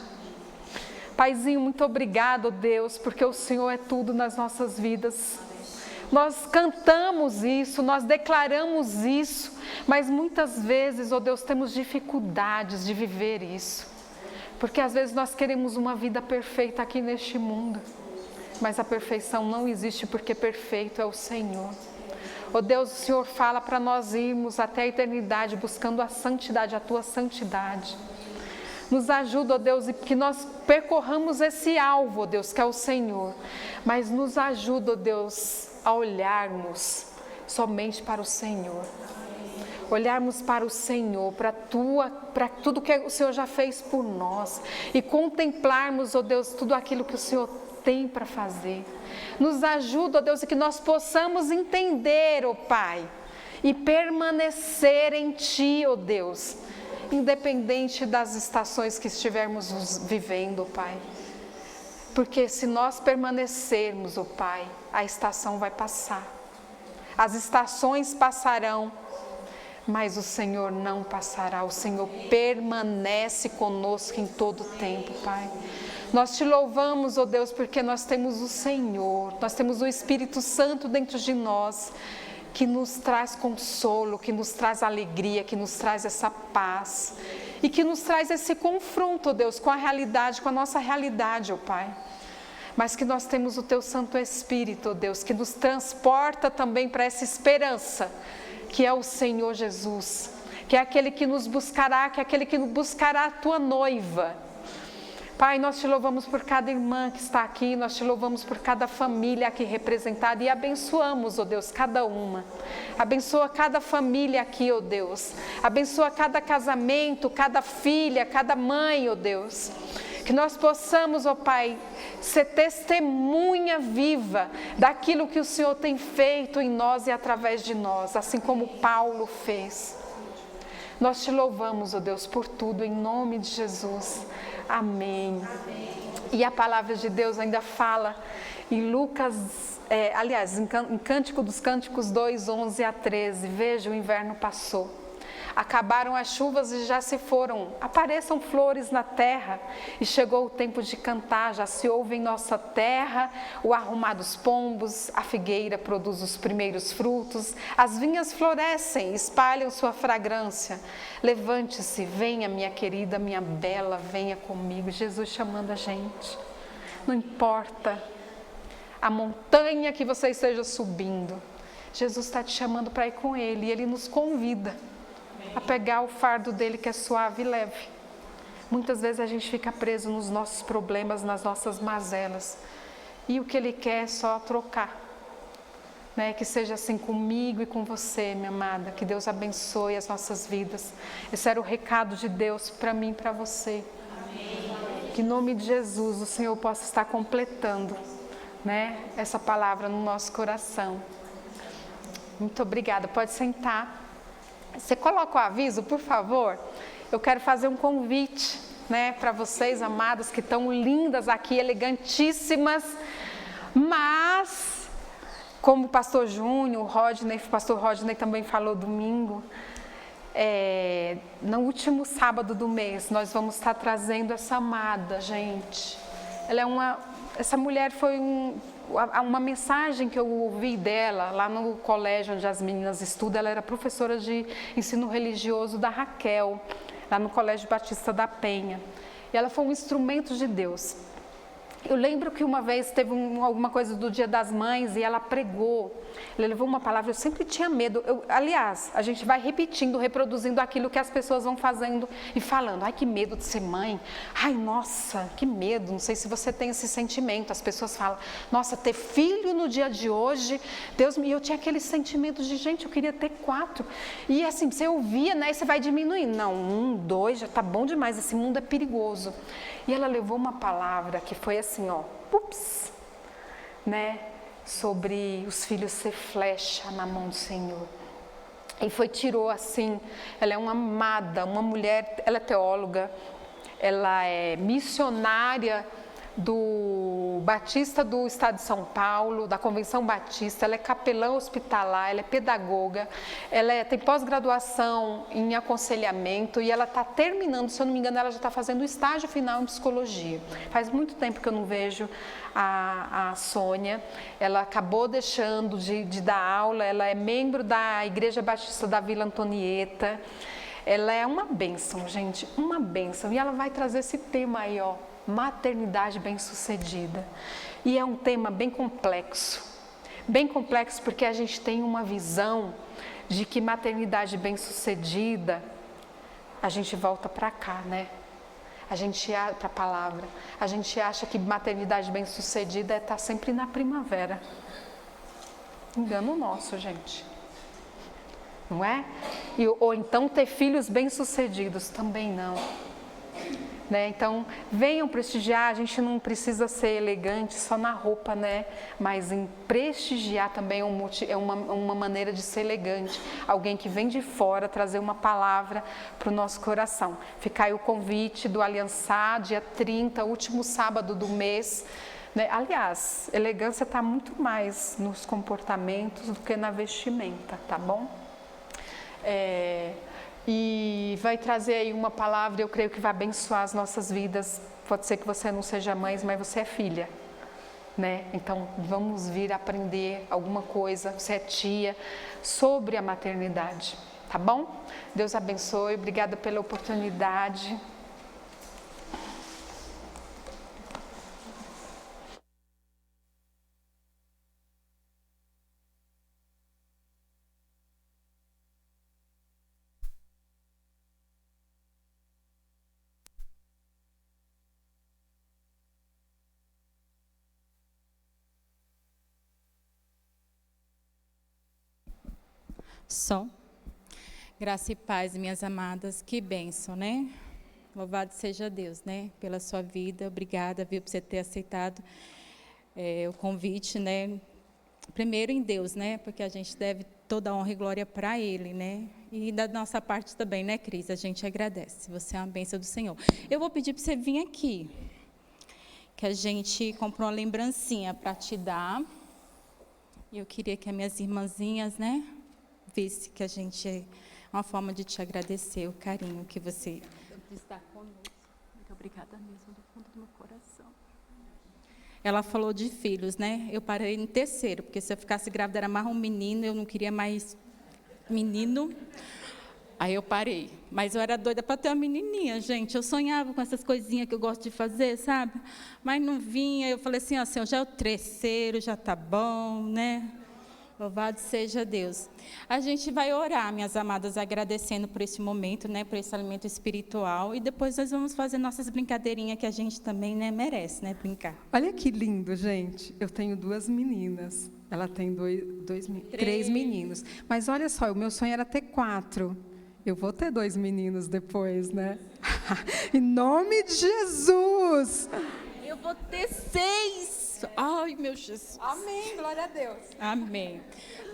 Paizinho, muito obrigado, Deus, porque o Senhor é tudo nas nossas vidas. Nós cantamos isso, nós declaramos isso, mas muitas vezes, ó Deus, temos dificuldades de viver isso. Porque às vezes nós queremos uma vida perfeita aqui neste mundo, mas a perfeição não existe porque perfeito é o Senhor. Ó Deus, o Senhor fala para nós irmos até a eternidade buscando a santidade, a Tua santidade. Nos ajuda, ó Deus, e que nós percorramos esse alvo, ó Deus, que é o Senhor. Mas nos ajuda, ó Deus, a olharmos somente para o Senhor. Olharmos para o Senhor, para tudo que o Senhor já fez por nós. E contemplarmos, ó Deus, tudo aquilo que o Senhor tem para fazer. Nos ajuda, ó Deus, e que nós possamos entender, ó Pai, e permanecer em Ti, ó Deus, independente das estações que estivermos vivendo, ó Pai. Porque se nós permanecermos, ó Pai, a estação vai passar. As estações passarão, mas o Senhor não passará. O Senhor permanece conosco em todo o tempo, Pai. Nós te louvamos, ó Deus, porque nós temos o Senhor, nós temos o Espírito Santo dentro de nós, que nos traz consolo, que nos traz alegria, que nos traz essa paz e que nos traz esse confronto, ó Deus, com a realidade, com a nossa realidade, ó Pai. Mas que nós temos o Teu Santo Espírito, ó Deus, que nos transporta também para essa esperança, que é o Senhor Jesus, que é aquele que nos buscará, que é aquele que buscará a Tua noiva. Pai, nós te louvamos por cada irmã que está aqui, nós te louvamos por cada família aqui representada e abençoamos, ó Deus, cada uma. Abençoa cada família aqui, ó Deus. Abençoa cada casamento, cada filha, cada mãe, ó Deus. Que nós possamos, ó Pai, ser testemunha viva daquilo que o Senhor tem feito em nós e através de nós, assim como Paulo fez. Nós te louvamos, ó Deus, por tudo, em nome de Jesus. Amém. E a palavra de Deus ainda fala em Lucas, em Cântico dos Cânticos 2, 11 a 13. Veja, o inverno passou. Acabaram as chuvas e já se foram. Apareçam flores na terra e chegou o tempo de cantar. Já se ouve em nossa terra o arrumar dos pombos, a figueira produz os primeiros frutos, as vinhas florescem, espalham sua fragrância. Levante-se, venha minha querida, minha bela, venha comigo. Jesus chamando a gente. Não importa a montanha que você esteja subindo, Jesus está te chamando para ir com Ele e Ele nos convida a pegar o fardo dele que é suave e leve. Muitas vezes a gente fica preso nos nossos problemas, nas nossas mazelas. E o que Ele quer é só trocar. Né? Que seja assim comigo e com você, minha amada. Que Deus abençoe as nossas vidas. Esse era o recado de Deus para mim e para você. Amém. Que em nome de Jesus o Senhor possa estar completando, né, essa palavra no nosso coração. Muito obrigada. Pode sentar. Você coloca o aviso, por favor? Eu quero fazer um convite, né, para vocês, amadas, que estão lindas aqui, elegantíssimas, mas, como o pastor Júnior, o pastor Rodney também falou domingo, no último sábado do mês, nós vamos estar trazendo essa amada, gente. Essa mulher foi uma mensagem que eu ouvi dela lá no colégio onde as meninas estudam. Ela era professora de ensino religioso da Raquel, lá no Colégio Batista da Penha. E ela foi um instrumento de Deus. Eu lembro que uma vez teve alguma coisa do Dia das Mães e ela pregou. Ela levou uma palavra, eu sempre tinha medo. Aliás, a gente vai repetindo, reproduzindo aquilo que as pessoas vão fazendo e falando. Ai, que medo de ser mãe. Ai, nossa, que medo. Não sei se você tem esse sentimento. As pessoas falam, nossa, ter filho no dia de hoje, Deus me... E eu tinha aquele sentimento de, gente, eu queria ter 4. E assim, você ouvia, né? E você vai diminuindo. Não, 1, 2, já tá bom demais. Esse mundo é perigoso. E ela levou uma palavra que foi assim, ó, ups, né? Sobre os filhos ser flecha na mão do Senhor. E tirou assim, ela é uma amada, uma mulher, ela é teóloga, ela é missionária do Batista do Estado de São Paulo, da Convenção Batista, ela é capelã hospitalar, ela é pedagoga, ela tem pós-graduação em aconselhamento e ela está terminando, se eu não me engano, ela já está fazendo o estágio final em psicologia. Faz muito tempo que eu não vejo a Sônia, ela acabou deixando de dar aula, ela é membro da Igreja Batista da Vila Antonieta, ela é uma bênção, gente, uma bênção, e ela vai trazer esse tema aí, ó, maternidade bem-sucedida. E é um tema bem complexo porque a gente tem uma visão de que maternidade bem-sucedida, a gente volta para cá, né? Para a palavra. A gente acha que maternidade bem-sucedida é estar sempre na primavera. Engano nosso, gente. Não é? Ou então ter filhos bem-sucedidos, também não. né? Então, venham prestigiar, a gente não precisa ser elegante só na roupa, né? Mas em prestigiar também é uma maneira de ser elegante. Alguém que vem de fora trazer uma palavra para o nosso coração. Fica aí o convite do Aliançar, dia 30, último sábado do mês. Né? Aliás, elegância está muito mais nos comportamentos do que na vestimenta, tá bom? E vai trazer aí uma palavra, eu creio que vai abençoar as nossas vidas. Pode ser que você não seja mãe, mas você é filha, né? Então, vamos vir aprender alguma coisa, você é tia, sobre a maternidade, tá bom? Deus abençoe, obrigada pela oportunidade. Som. Graça e paz, minhas amadas, que bênção, né? Louvado seja Deus, né? Pela sua vida, obrigada, viu, por você ter aceitado o convite, né? Primeiro em Deus, né? Porque a gente deve toda a honra e glória para Ele, né? E da nossa parte também, né, Cris? A gente agradece, você é uma bênção do Senhor. Eu vou pedir para você vir aqui, que a gente comprou uma lembrancinha para te dar. Eu queria que as minhas irmãzinhas, né? Visse que a gente é uma forma de te agradecer o carinho que você está conosco. Muito obrigada mesmo, do fundo do meu coração. Ela falou de filhos, né? Eu parei no terceiro, porque se eu ficasse grávida era mais um menino, eu não queria mais menino. Aí eu parei. Mas eu era doida para ter uma menininha, gente. Eu sonhava com essas coisinhas que eu gosto de fazer, sabe? Mas não vinha. Eu falei assim, ó, Senhor, já é o terceiro, já está bom, né? Louvado seja Deus. A gente vai orar, minhas amadas, agradecendo por esse momento, né, por esse alimento espiritual. E depois nós vamos fazer nossas brincadeirinhas que a gente também, né, merece, né, brincar. Olha que lindo, gente. Eu tenho 2 meninas. Ela tem 3 meninos. Mas olha só, o meu sonho era ter 4. Eu vou ter 2 meninos depois, né? Em nome de Jesus! Eu vou ter 6. Ai, meu Jesus. Amém, glória a Deus. Amém.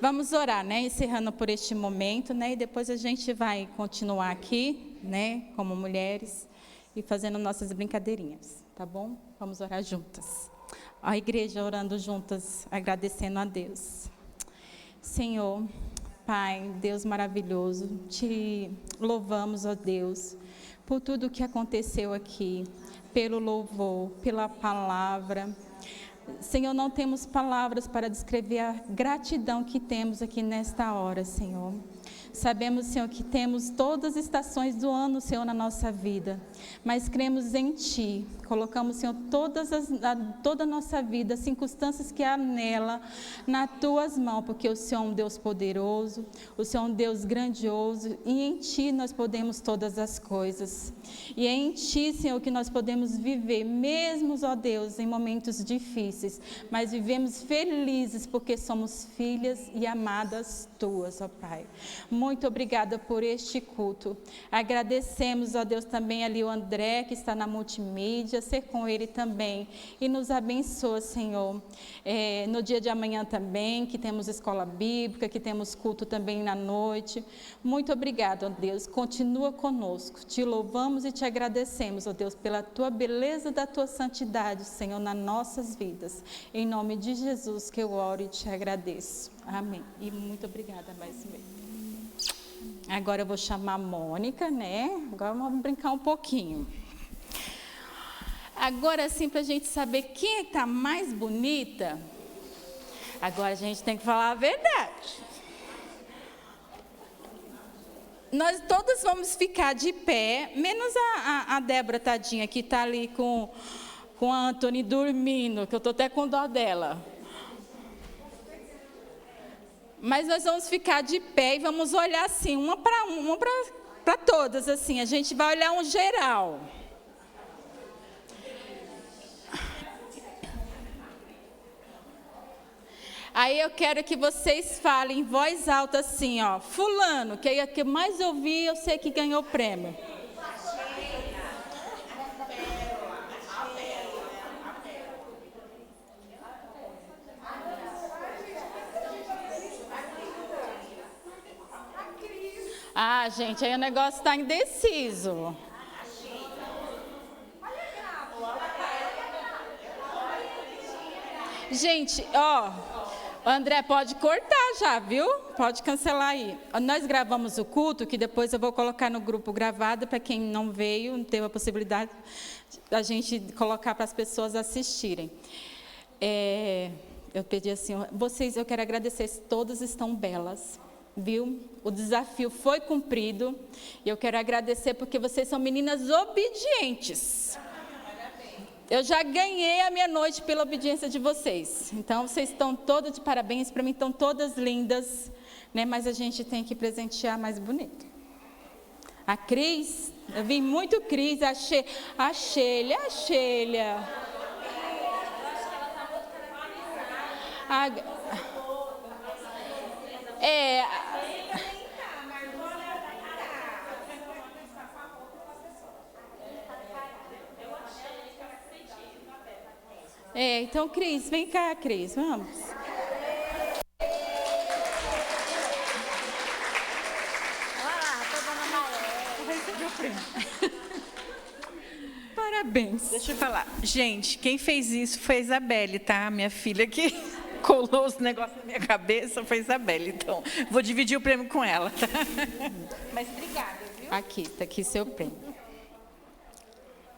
Vamos orar, né? Encerrando por este momento, né? E depois a gente vai continuar aqui, né? Como mulheres e fazendo nossas brincadeirinhas, tá bom? Vamos orar juntas. A igreja orando juntas, agradecendo a Deus. Senhor, Pai, Deus maravilhoso, te louvamos, ó Deus, por tudo que aconteceu aqui, pelo louvor, pela palavra. Senhor, não temos palavras para descrever a gratidão que temos aqui nesta hora, Senhor. Sabemos, Senhor, que temos todas as estações do ano, Senhor, na nossa vida, mas cremos em Ti. Colocamos, Senhor, toda a nossa vida, as circunstâncias que há nela, nas Tuas mãos, porque o Senhor é um Deus poderoso, o Senhor é um Deus grandioso, e em Ti nós podemos todas as coisas. E é em Ti, Senhor, que nós podemos viver, mesmo, ó Deus, em momentos difíceis, mas vivemos felizes, porque somos filhas e amadas Tuas, ó Pai. Muito obrigada por este culto. Agradecemos, ó Deus, também ali o André, que está na multimídia, ser com ele também. E nos abençoa, Senhor. No dia de amanhã também, que temos escola bíblica, que temos culto também na noite. Muito obrigada, ó Deus. Continua conosco. Te louvamos e te agradecemos, ó Deus, pela tua beleza da tua santidade, Senhor, nas nossas vidas. Em nome de Jesus que eu oro e te agradeço. Amém. E muito obrigada mais uma vez. Agora eu vou chamar a Mônica, né? Agora vamos brincar um pouquinho. Agora sim, para a gente saber quem está mais bonita, agora a gente tem que falar a verdade. Nós todas vamos ficar de pé, menos a Débora, tadinha, que está ali com a Antônia dormindo, que eu estou até com dó dela. Mas nós vamos ficar de pé e vamos olhar assim, uma para todas, assim. A gente vai olhar um geral. Aí eu quero que vocês falem em voz alta assim, ó. Fulano, que é o que mais eu vi, eu sei que ganhou o prêmio. Ah, gente, aí o negócio está indeciso. Gente, ó, André, pode cortar já, viu? Pode cancelar aí. Nós gravamos o culto, que depois eu vou colocar no grupo gravado, para quem não veio, não teve a possibilidade, da gente colocar para as pessoas assistirem. Eu pedi assim, vocês, eu quero agradecer, todas estão belas, viu? O desafio foi cumprido, e eu quero agradecer porque vocês são meninas obedientes. Eu já ganhei a minha noite pela obediência de vocês. Então, vocês estão todas de parabéns, para mim estão todas lindas, né? Mas a gente tem que presentear mais bonito. A Cris, eu vi muito Cris, a Sheila. Então, Cris, vem cá, Cris, vamos. Parabéns. Deixa eu falar. Gente, quem fez isso foi a Isabelle, tá? Minha filha que colou os negócios na minha cabeça foi a Isabelle. Então, vou dividir o prêmio com ela, tá? Mas obrigada, viu? Aqui, está aqui seu prêmio.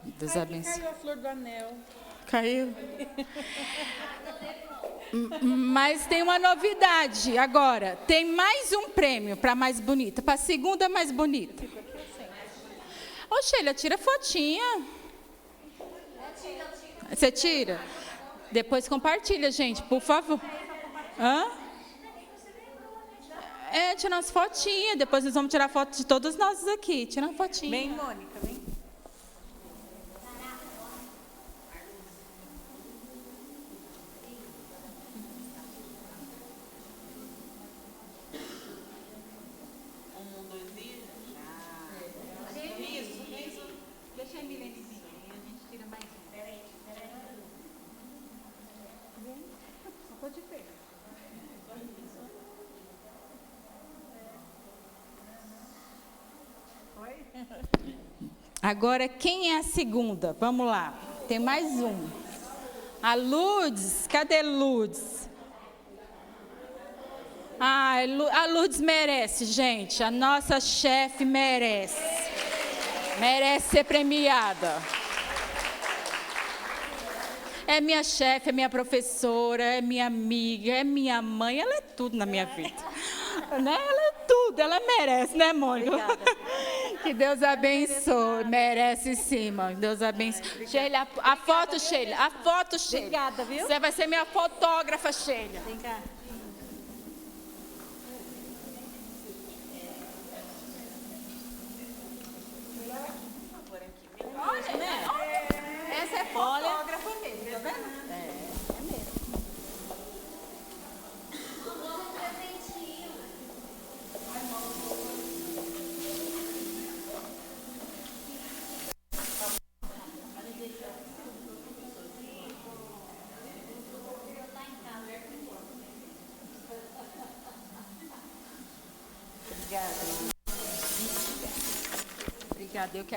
Deus abençoe. Caiu a flor do anel. Caiu. Mas tem uma novidade agora. Tem mais um prêmio para mais bonita, para a segunda mais bonita. Ô, Sheila, tira fotinha. Você tira? Depois compartilha, gente, por favor. Hã? Tira umas fotinhas. Depois nós vamos tirar foto de todos nós aqui. Tira uma fotinha. Vem, Mônica, vem. Agora, quem é a segunda? Vamos lá. Tem mais um. A Lourdes. Cadê Lourdes? A Lourdes merece, gente. A nossa chefe merece. Merece ser premiada. É minha chefe, é minha professora, é minha amiga, é minha mãe. Ela é tudo na minha vida. Né? Ela é tudo. Ela merece, né, Mônica? Obrigada. Que Deus abençoe. Merece sim, mãe. Deus abençoe. Sheila, a foto, Sheila. A foto, Sheila. Obrigada, viu? Você vai ser minha fotógrafa, Sheila. Vem cá. Olha, né? Essa é fotógrafa mesmo, tá vendo? É mesmo. Obrigada. Eu quero